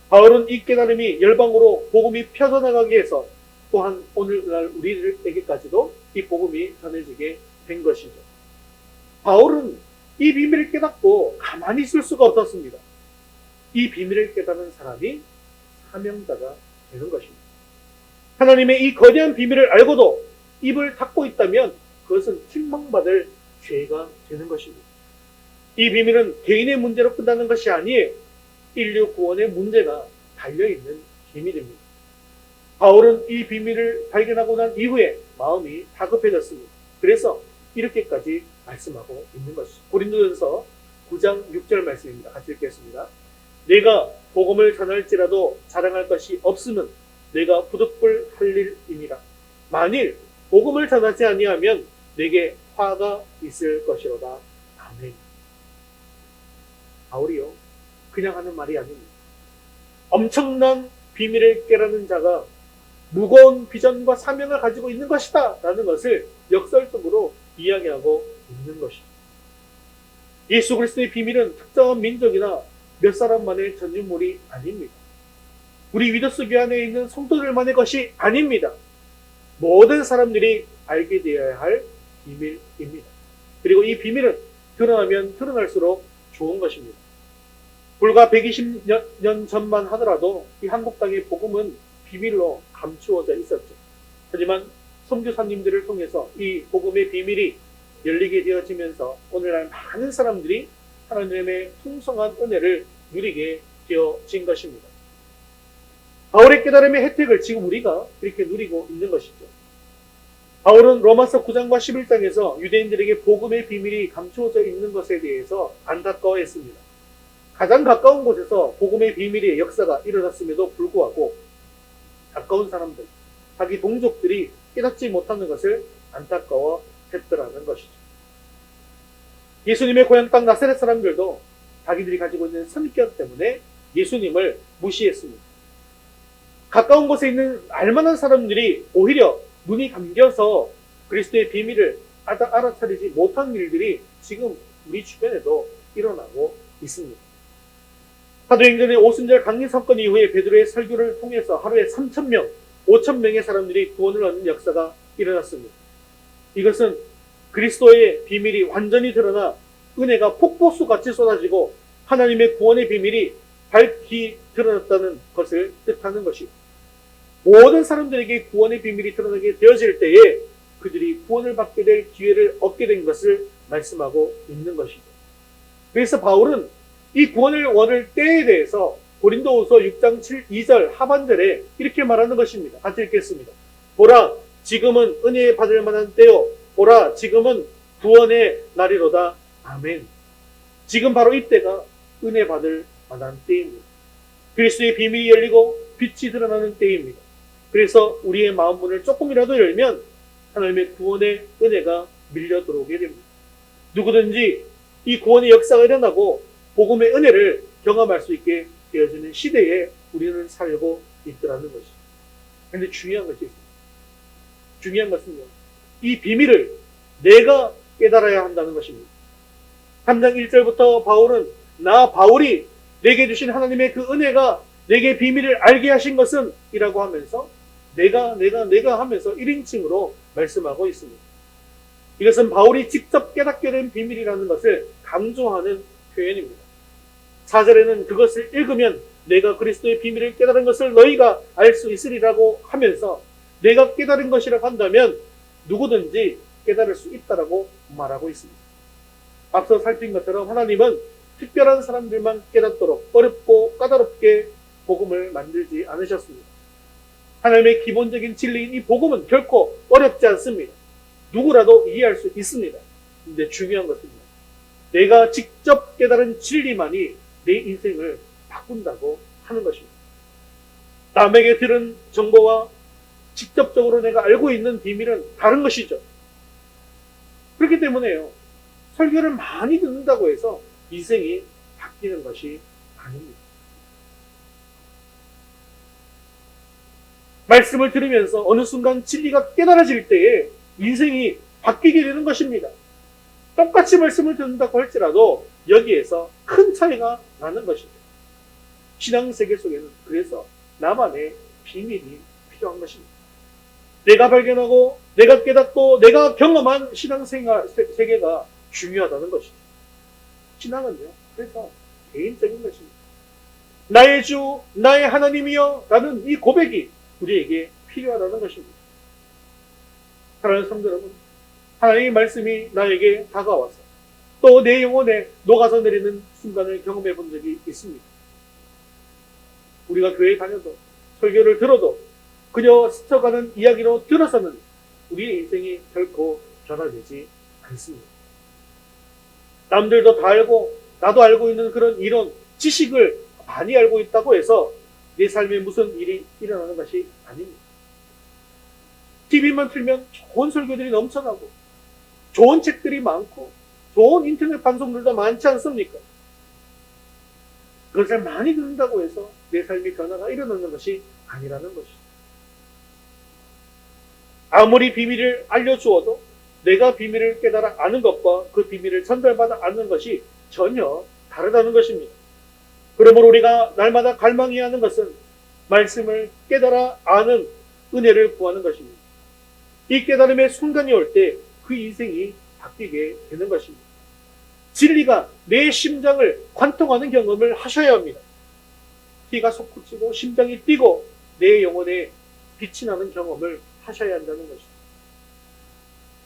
바울은 이 깨달음이 열방으로 복음이 펴져나가기 위해서 또한 오늘날 우리에게까지도 이 복음이 전해지게 된 것이죠. 바울은 이 비밀을 깨닫고 가만히 있을 수가 없었습니다. 이 비밀을 깨닫는 사람이 사명자가 되는 것입니다. 하나님의 이 거대한 비밀을 알고도 입을 닫고 있다면 그것은 책망받을 죄가 되는 것입니다. 이 비밀은 개인의 문제로 끝나는 것이 아니에요. 인류 구원의 문제가 달려있는 비밀입니다. 바울은 이 비밀을 발견하고 난 이후에 마음이 다급해졌습니다. 그래서 이렇게까지 말씀하고 있는 것이죠. 고린도전서 9장 6절 말씀입니다. 같이 읽겠습니다. 내가 복음을 전할지라도 자랑할 것이 없으면 내가 부득불 할 일이니라. 만일 복음을 전하지 아니하면 내게 화가 있을 것이로다. 아멘. 바울이요, 그냥 하는 말이 아닙니다. 엄청난 비밀을 깨닫는 자가 무거운 비전과 사명을 가지고 있는 것이다 라는 것을 역설적으로 이야기하고 있는 것입니다. 예수 그리스도의 비밀은 특정한 민족이나 몇 사람만의 전유물이 아닙니다. 우리 위더스 교회 안에 있는 성도들만의 것이 아닙니다. 모든 사람들이 알게 되어야 할 비밀입니다. 그리고 이 비밀은 드러나면 드러날수록 좋은 것입니다. 불과 120년 전만 하더라도 이 한국 땅의 복음은 비밀로 감추어져 있었죠. 하지만 선교사님들을 통해서 이 복음의 비밀이 열리게 되어지면서 오늘날 많은 사람들이 하나님의 풍성한 은혜를 누리게 되어진 것입니다. 바울의 깨달음의 혜택을 지금 우리가 이렇게 누리고 있는 것이죠. 바울은 로마서 9장과 11장에서 유대인들에게 복음의 비밀이 감추어져 있는 것에 대해서 안타까워했습니다. 가장 가까운 곳에서 복음의 비밀의 역사가 일어났음에도 불구하고 가까운 사람들, 자기 동족들이 깨닫지 못하는 것을 안타까워했더라는 것이죠. 예수님의 고향 땅 나사렛 사람들도 자기들이 가지고 있는 선입견 때문에 예수님을 무시했습니다. 가까운 곳에 있는 알만한 사람들이 오히려 눈이 감겨서 그리스도의 비밀을 알아차리지 못한 일들이 지금 우리 주변에도 일어나고 있습니다. 사도행전의 오순절 강림 사건 이후에 베드로의 설교를 통해서 하루에 3,000명, 5,000명의 사람들이 구원을 얻는 역사가 일어났습니다. 이것은 그리스도의 비밀이 완전히 드러나 은혜가 폭포수같이 쏟아지고 하나님의 구원의 비밀이 밝히 드러났다는 것을 뜻하는 것이고, 모든 사람들에게 구원의 비밀이 드러나게 되어질 때에 그들이 구원을 받게 될 기회를 얻게 된 것을 말씀하고 있는 것이죠. 그래서 바울은 이 구원을 얻을 때에 대해서 고린도후서 6장 2절 하반절에 이렇게 말하는 것입니다. 같이 읽겠습니다. 보라, 지금은 은혜 받을 만한 때요. 보라, 지금은 구원의 날이로다. 아멘. 지금 바로 이때가 은혜 받을 만한 때입니다. 그리스도의 비밀이 열리고 빛이 드러나는 때입니다. 그래서 우리의 마음 문을 조금이라도 열면 하나님의 구원의 은혜가 밀려 들어오게 됩니다. 누구든지 이 구원의 역사가 일어나고 복음의 은혜를 경험할 수 있게 되어지는 시대에 우리는 살고 있더라는 것이죠. 그런데 중요한 것이 있습니다. 중요한 것은요, 이 비밀을 내가 깨달아야 한다는 것입니다. 3장 1절부터 바울은 나 바울이 내게 주신 하나님의 그 은혜가 내게 비밀을 알게 하신 것은 이라고 하면서 내가 하면서 1인칭으로 말씀하고 있습니다. 이것은 바울이 직접 깨닫게 된 비밀이라는 것을 강조하는 표현입니다. 4절에는 그것을 읽으면 내가 그리스도의 비밀을 깨달은 것을 너희가 알 수 있으리라고 하면서 내가 깨달은 것이라고 한다면 누구든지 깨달을 수 있다라고 말하고 있습니다. 앞서 살핀 것처럼 하나님은 특별한 사람들만 깨닫도록 어렵고 까다롭게 복음을 만들지 않으셨습니다. 하나님의 기본적인 진리인 이 복음은 결코 어렵지 않습니다. 누구라도 이해할 수 있습니다. 근데 중요한 것은요, 내가 직접 깨달은 진리만이 내 인생을 바꾼다고 하는 것입니다. 남에게 들은 정보와 직접적으로 내가 알고 있는 비밀은 다른 것이죠. 그렇기 때문에요, 설교를 많이 듣는다고 해서 인생이 바뀌는 것이 아닙니다. 말씀을 들으면서 어느 순간 진리가 깨달아질 때에 인생이 바뀌게 되는 것입니다. 똑같이 말씀을 듣는다고 할지라도 여기에서 큰 차이가 나는 것이죠. 신앙세계 속에는 그래서 나만의 비밀이 필요한 것입니다. 내가 발견하고 내가 깨닫고 내가 경험한 신앙세계가 중요하다는 것이죠. 신앙은요, 그래서 개인적인 것입니다. 나의 주, 나의 하나님이여 라는 이 고백이 우리에게 필요하다는 것입니다. 사랑하는 성도 여러분, 하나님의 말씀이 나에게 다가와서 또 내 영혼에 녹아서 내리는 순간을 경험해 본 적이 있습니다. 우리가 교회에 다녀도 설교를 들어도 그저 스쳐가는 이야기로 들어서는 우리의 인생이 결코 변화되지 않습니다. 남들도 다 알고 나도 알고 있는 그런 이론, 지식을 많이 알고 있다고 해서 내 삶에 무슨 일이 일어나는 것이 아닙니다. TV만 틀면 좋은 설교들이 넘쳐나고 좋은 책들이 많고 좋은 인터넷 방송들도 많지 않습니까? 그것을 많이 듣는다고 해서 내 삶의 변화가 일어나는 것이 아니라는 것이죠. 아무리 비밀을 알려주어도 내가 비밀을 깨달아 아는 것과 그 비밀을 전달받아 아는 것이 전혀 다르다는 것입니다. 그러므로 우리가 날마다 갈망해야 하는 것은 말씀을 깨달아 아는 은혜를 구하는 것입니다. 이 깨달음의 순간이 올 때 그 인생이 바뀌게 되는 것입니다. 진리가 내 심장을 관통하는 경험을 하셔야 합니다. 피가 솟구치고 심장이 뛰고 내 영혼에 빛이 나는 경험을 하셔야 한다는 것입니다.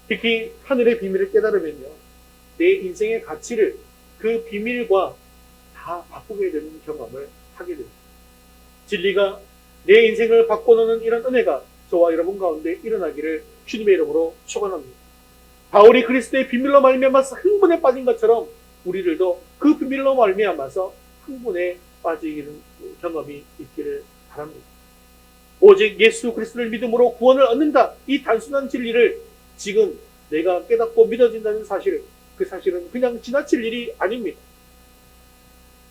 특히 하늘의 비밀을 깨달으면요, 내 인생의 가치를 그 비밀과 다 바꾸게 되는 경험을 하게 됩니다. 진리가 내 인생을 바꿔놓는 이런 은혜가 저와 여러분 가운데 일어나기를 주님의 이름으로 축원합니다. 바울이 그리스도의 비밀로 말미암아서 흥분에 빠진 것처럼 우리들도 그 비밀로 말미암아서 흥분에 빠지는 경험이 있기를 바랍니다. 오직 예수 그리스도를 믿음으로 구원을 얻는다, 이 단순한 진리를 지금 내가 깨닫고 믿어진다는 사실, 그 사실은 그냥 지나칠 일이 아닙니다.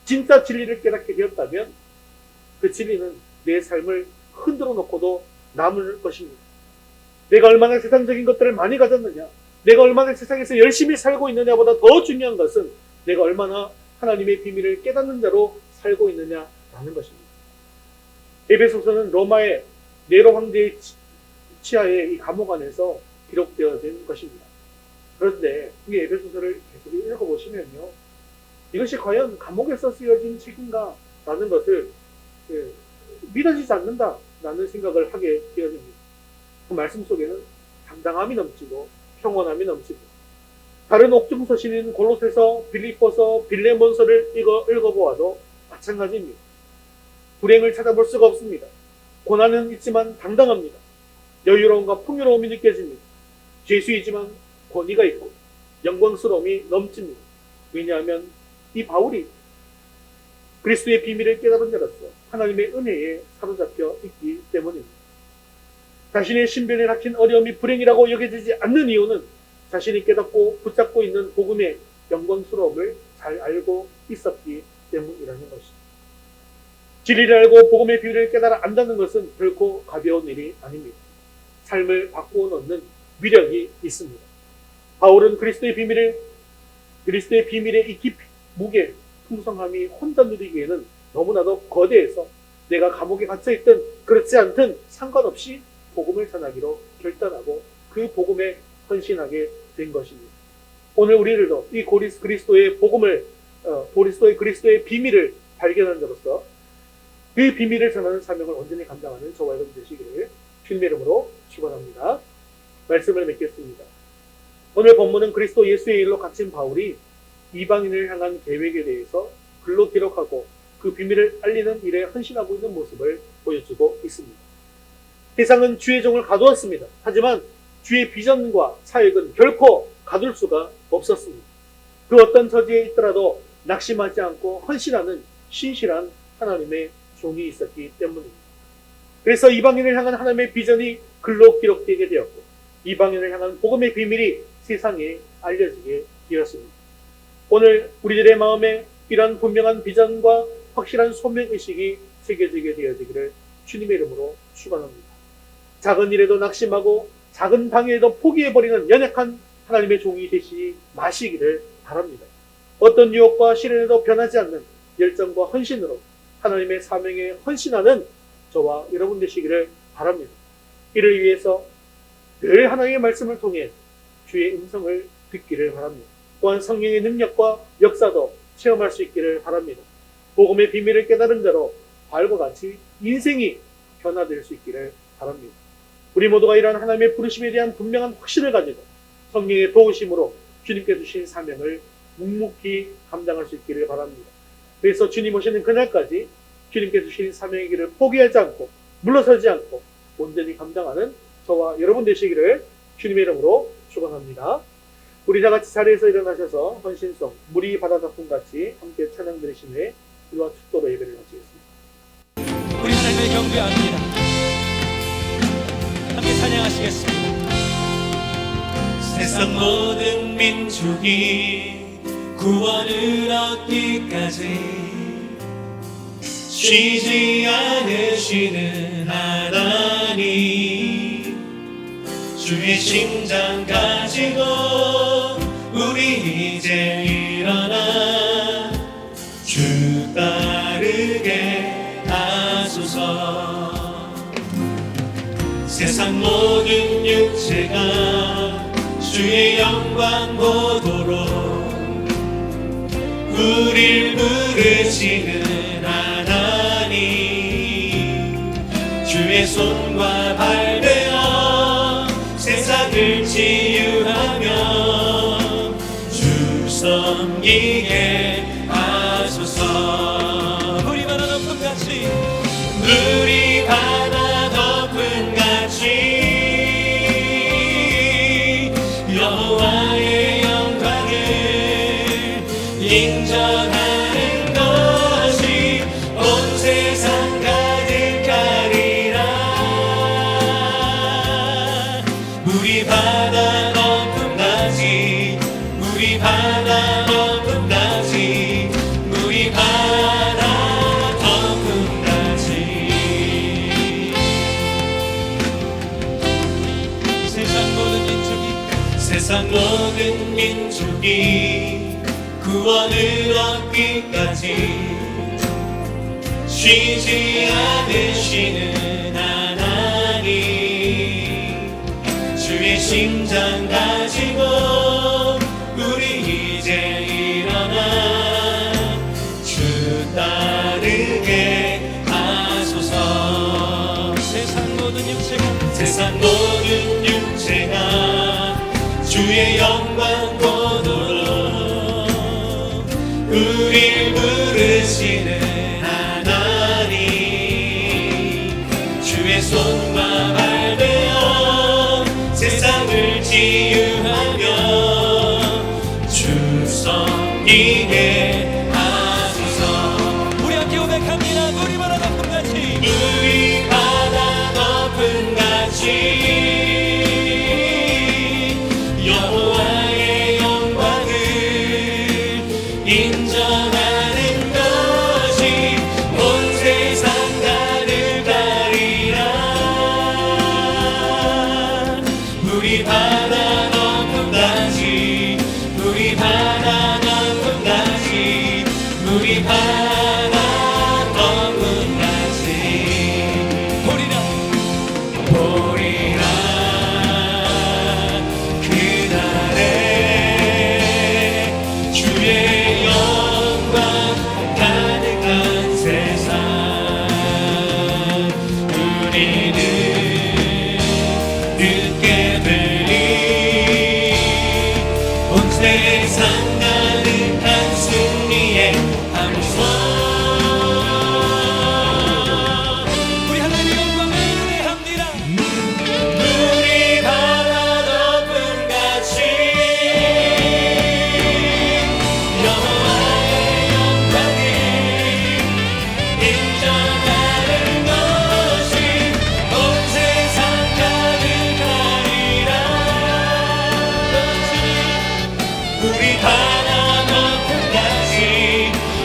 진짜 진리를 깨닫게 되었다면 그 진리는 내 삶을 흔들어 놓고도 남을 것입니다. 내가 얼마나 세상적인 것들을 많이 가졌느냐, 내가 얼마나 세상에서 열심히 살고 있느냐보다 더 중요한 것은 내가 얼마나 하나님의 비밀을 깨닫는 자로 살고 있느냐라는 것입니다. 에베소서는 로마의 네로 황제의 치하의 이 감옥 안에서 기록되어진 것입니다. 그런데 이 에베소서를 계속 읽어보시면요, 이것이 과연 감옥에서 쓰여진 책인가 라는 것을 믿어지지 않는다라는 생각을 하게 되어집니다. 그 말씀 속에는 당당함이 넘치고 평온함이 넘치고, 다른 옥중 서신인 골로새서, 빌립보서, 빌레몬서를 읽어보아도 마찬가지입니다. 불행을 찾아볼 수가 없습니다. 고난은 있지만 당당합니다. 여유로움과 풍요로움이 느껴집니다. 죄수이지만 권위가 있고 영광스러움이 넘칩니다. 왜냐하면 이 바울이 그리스도의 비밀을 깨달은 자로서 하나님의 은혜에 사로잡혀 있기 때문입니다. 자신의 신변에 닥친 어려움이 불행이라고 여겨지지 않는 이유는 자신이 깨닫고 붙잡고 있는 복음의 영광스러움을 잘 알고 있었기 때문이라는 것입니다. 진리를 알고 복음의 비밀을 깨달아 안다는 것은 결코 가벼운 일이 아닙니다. 삶을 바꾸어 놓는 위력이 있습니다. 바울은 그리스도의 비밀의 이 깊이, 무게, 풍성함이 혼자 누리기에는 너무나도 거대해서 내가 감옥에 갇혀있든 그렇지 않든 상관없이 복음을 전하기로 결단하고 그 복음에 헌신하게 된 것입니다. 오늘 우리들도 이 그리스도의 복음을, 그리스도의 비밀을 발견한 자로서 그 비밀을 전하는 사명을 온전히 감당하는 저와 여러분 되시기를 주님의 이름으로 축원합니다. 말씀을 맺겠습니다. 오늘 본문은 그리스도 예수의 일로 갇힌 바울이 이방인을 향한 계획에 대해서 글로 기록하고 그 비밀을 알리는 일에 헌신하고 있는 모습을 보여주고 있습니다. 세상은 주의 종을 가두었습니다. 하지만 주의 비전과 사역은 결코 가둘 수가 없었습니다. 그 어떤 처지에 있더라도 낙심하지 않고 헌신하는 신실한 하나님의 종이 있었기 때문입니다. 그래서 이방인을 향한 하나님의 비전이 글로 기록되게 되었고, 이방인을 향한 복음의 비밀이 세상에 알려지게 되었습니다. 오늘 우리들의 마음에 이러한 분명한 비전과 확실한 소명의식이 새겨지게 되어지기를 주님의 이름으로 축원합니다. 작은 일에도 낙심하고 작은 방해에도 포기해버리는 연약한 하나님의 종이 되시지 마시기를 바랍니다. 어떤 유혹과 시련에도 변하지 않는 열정과 헌신으로 하나님의 사명에 헌신하는 저와 여러분 되시기를 바랍니다. 이를 위해서 늘 하나님의 말씀을 통해 주의 음성을 듣기를 바랍니다. 또한 성령의 능력과 역사도 체험할 수 있기를 바랍니다. 복음의 비밀을 깨달은 자로 바울과 같이 인생이 변화될 수 있기를 바랍니다. 우리 모두가 이러한 하나님의 부르심에 대한 분명한 확신을 가지고 성령의 도우심으로 주님께 주신 사명을 묵묵히 감당할 수 있기를 바랍니다. 그래서 주님 오시는 그날까지 주님께 주신 사명의 길을 포기하지 않고 물러서지 않고 온전히 감당하는 저와 여러분 되시기를 주님의 이름으로 축원합니다. 우리 다 같이 자리에서 일어나셔서 헌신성, 물이 바다다품같이 함께 찬양 드리신 후에 이와 축도로 예배를 마치겠습니다. 우리 하나님의 경배합니다. 함께 찬양하시겠습니다. 세상 모든 민족이 구원을 얻기까지 쉬지 않으시는 하나님, 주의 심장 가지고 우리 이제 일어나 주 따르게 하소서. 세상 모든 육체가 주의 영광 보도록 우릴 부르시는 하나님, 주의 손과 발 되어 세상을 치유하며 주 섬기게 하소서. 우리 바다 덮은 같이, 우리 바다 덮은 같이 여호와의 영광을 인정하는 것이 온 세상 가득하리라. 우리 바다 덮은 같이, 우리 바다 덮은 같이, 우리 바다 덮은 같이. 세상 모든 민족이 구원을 얻기까지 쉬지 않으시는 하나님, 주의 심장 가지고 우리 이제 일어나 주 따르게 하소서. 세상 모든 육체가 주의 영광 보도록 우릴 부르시는 하나님, 주의 손과 발 되어 세상을 치유하며 주 섬기게 하소서. 우리 함께 고백합니다. 우리 바다 덮은 같이, 우리 바다 덮은 같이 여호와의 영광을 인정하는 것이 온 세상 가득하리라. 우리 바다 덮은 같이, 우리 바다 덮은 같이, 우리 바다 덮은 같이 보리라 보리라. 주의 영광 가득한 세상, 우리는 듣게 되리 온 세상 가득한 승리의 함성. 우리 하나님의 영광을 노래합니다. 우리 바다 덮은 같이 여호와의 영광을 인정하는 것이 온 세상 가득하리라. 우리 바다 덮은 같이,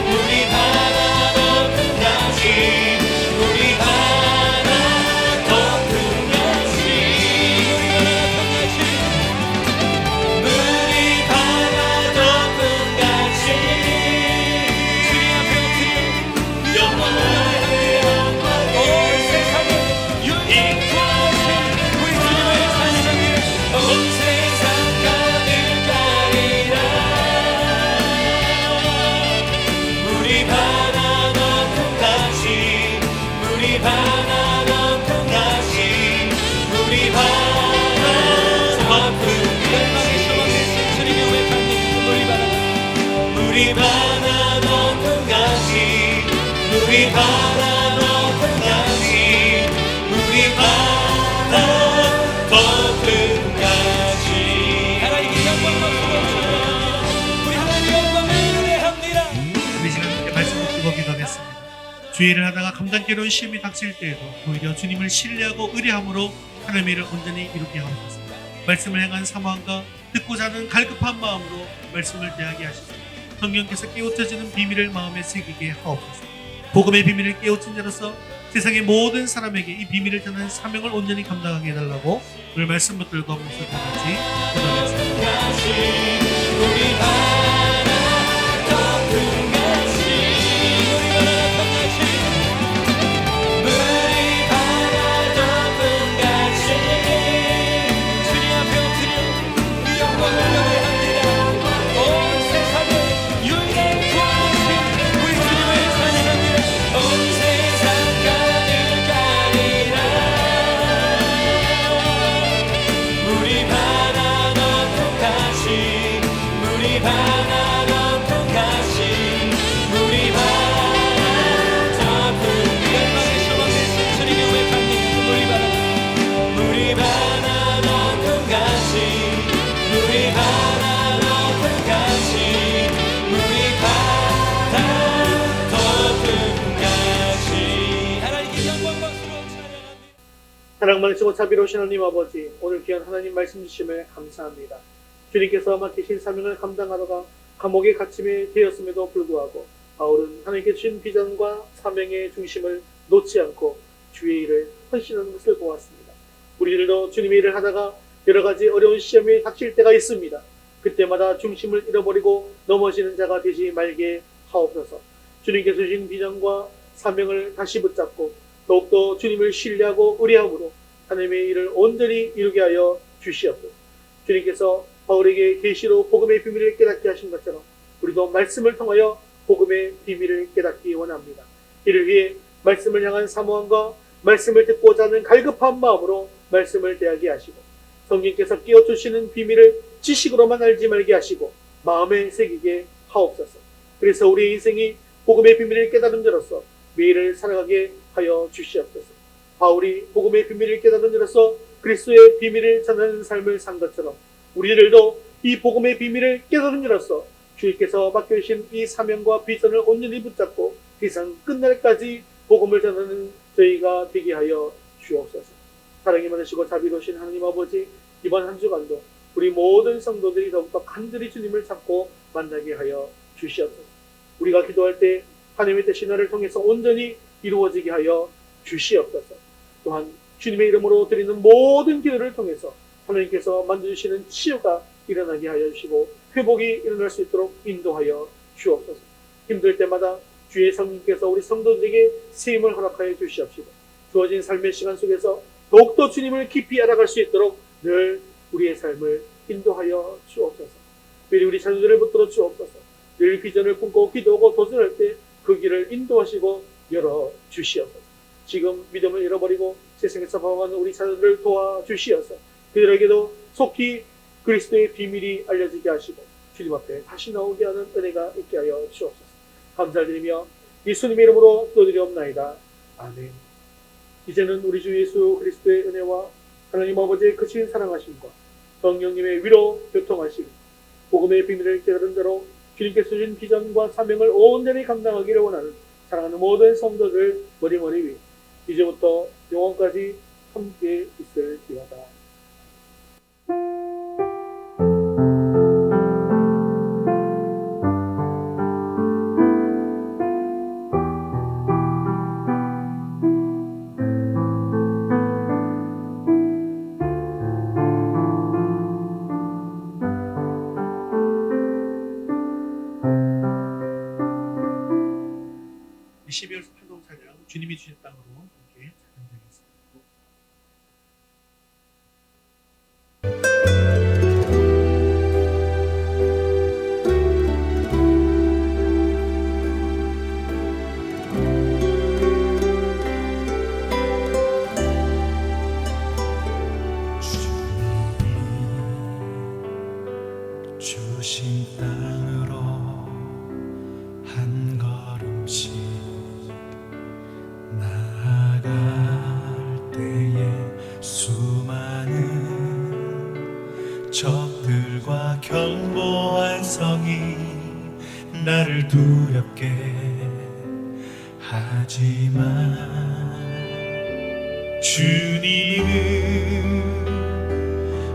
우리 바다 덮은 같이, 우리 바다 덮은 같이, 우리 바다 덮은 같이 주님 앞에 엎드려 여호와의 영광을 온 세상에 인도하신 우리 주님을 찬양하며 온 세상 가득하리라. 우리 바다 덮은 같이, 우리 바다 덮은 같이, 우리 바다 덮은 같이 주님의 고백합니다. 우리 바다 덮은 같이, 우리 바다 덮은 같이, 우리 바다 덮은 같이. 하나님께 영광 우리 하나님의 영광을 노래합니다. 우리 시간 함께 말씀 듣고 기도하겠습니다. 주의를 하다가 감당케로운 시험이 닥칠 때에도 오히려 주님을 신뢰하고 의뢰함으로 하나님의 일을 온전히 이루게 하옵소서. 말씀을 행한 사모함과 듣고자 하는 갈급한 마음으로 말씀을 대하게 하시고 성령께서 깨우쳐지는 비밀을 마음에 새기게 하옵소서. 복음의 비밀을 깨우친 자로서 세상의 모든 사람에게 이 비밀을 전하는 사명을 온전히 감당하게 해달라고 오늘 말씀 붙들고 목소리 다 같이 기도하겠습니다. 사랑 많으시고 자비로우신 하나님 아버지, 오늘 귀한 하나님 말씀 주심을 감사합니다. 주님께서 맡기신 사명을 감당하다가 감옥에 갇힘이 되었음에도 불구하고 바울은 하나님께 주신 비전과 사명의 중심을 놓지 않고 주의 일을 헌신하는 것을 보았습니다. 우리들도 주님의 일을 하다가 여러 가지 어려운 시험이 닥칠 때가 있습니다. 그때마다 중심을 잃어버리고 넘어지는 자가 되지 말게 하옵소서. 주님께서 주신 비전과 사명을 다시 붙잡고 더욱더 주님을 신뢰하고 의뢰함으로 하나님의 일을 온전히 이루게 하여 주시옵소서. 주님께서 바울에게 계시로 복음의 비밀을 깨닫게 하신 것처럼 우리도 말씀을 통하여 복음의 비밀을 깨닫기 원합니다. 이를 위해 말씀을 향한 사모함과 말씀을 듣고자 하는 갈급한 마음으로 말씀을 대하게 하시고 성령께서 끼워주시는 비밀을 지식으로만 알지 말게 하시고 마음에 새기게 하옵소서. 그래서 우리의 인생이 복음의 비밀을 깨달은 자로서 매일을 살아가게 하여 주시옵소서. 바울이 복음의 비밀을 깨달은 자로서 그리스도의 비밀을 전하는 삶을 산 것처럼 우리들도 이 복음의 비밀을 깨달은 자로서 주님께서 맡겨주신 이 사명과 비전을 온전히 붙잡고 세상 끝날까지 복음을 전하는 저희가 되게 하여 주옵소서. 사랑이 많으시고 자비로우신 하나님 아버지, 이번 한 주간도 우리 모든 성도들이 더욱더 간절히 주님을 찾고 만나게 하여 주시옵소서. 우리가 기도할 때 하나님의 뜻이 나를 통해서 온전히 이루어지게 하여 주시옵소서. 또한 주님의 이름으로 드리는 모든 기도를 통해서 하나님께서 만져주시는 치유가 일어나게 하여 주시고 회복이 일어날 수 있도록 인도하여 주옵소서. 힘들 때마다 주의 성령께서 우리 성도들에게 세임을 허락하여 주시옵시고 주어진 삶의 시간 속에서 더욱더 주님을 깊이 알아갈 수 있도록 늘 우리의 삶을 인도하여 주옵소서. 미리 우리 자녀들을 붙들어 주옵소서. 늘 비전을 품고 기도하고 도전할 때 그 길을 인도하시고 열어 주시옵소서. 지금 믿음을 잃어버리고 세상에서 방황하는 우리 자녀들을 도와주시어서 그들에게도 속히 그리스도의 비밀이 알려지게 하시고 주님 앞에 다시 나오게 하는 은혜가 있게 하여 주옵소서. 감사드리며 예수님의 이름으로 기도드리옵나이다. 아멘. 이제는 우리 주 예수 그리스도의 은혜와 하나님 아버지의 크신 사랑하심과 성령님의 위로 교통하심, 복음의 비밀을 깨달은 자로 주님께서 주신 비전과 사명을 온전히 감당하기를 원하는 사랑하는 모든 성도들 머리머리 위 이제부터 영원까지 함께 있을지어다. 이 12월 활동 찬양 주님이 주신 땅으로 함께 찬양드리겠습니다. 주신 땅으로 한 걸음씩 나아갈 때에 수많은 적들과 견고한 성이 나를 두렵게 하지만 주님은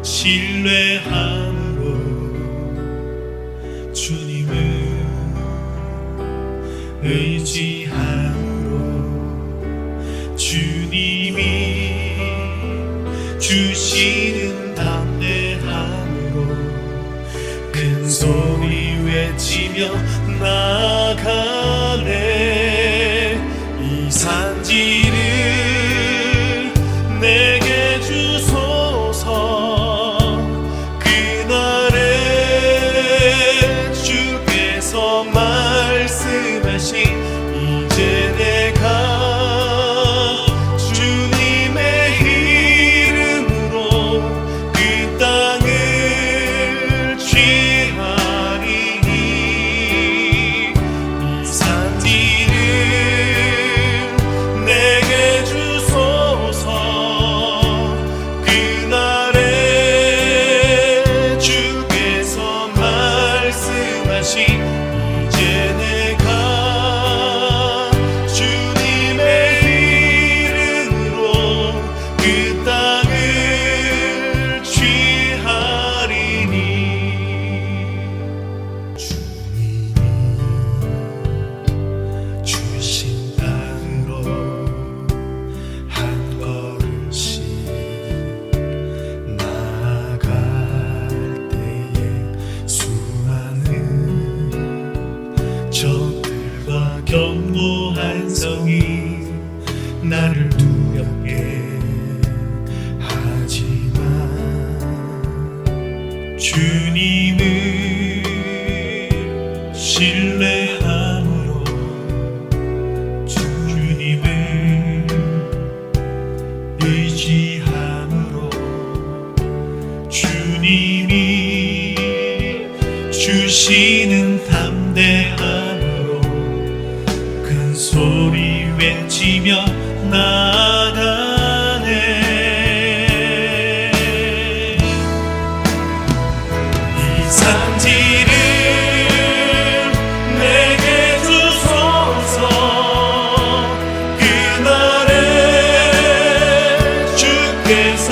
신뢰함으로 주시는 담대함으로 큰 소리 외치며 나아가네. 이 산지를 내게 주소서. 그날에 주께서 말씀하신 이제 내가 주님의 이름으로 그 땅을 취하리니. 이 산지를 내게 주소서. 그날에 주께서 말씀하신 이제 내가 주님의 이름으로 그 땅을 취하리니. 주님이 주신 땅으로 한 걸음씩 나아갈 때에 수많은 적들과 견고한 성이 나를 두렵게 하지만 주님을 신뢰함으로 주님을 의지함으로 주님이 주시는 담대함으로 큰 소리 외치며 나아가네. 이 산지를 내게 주소서. 그날에 주께서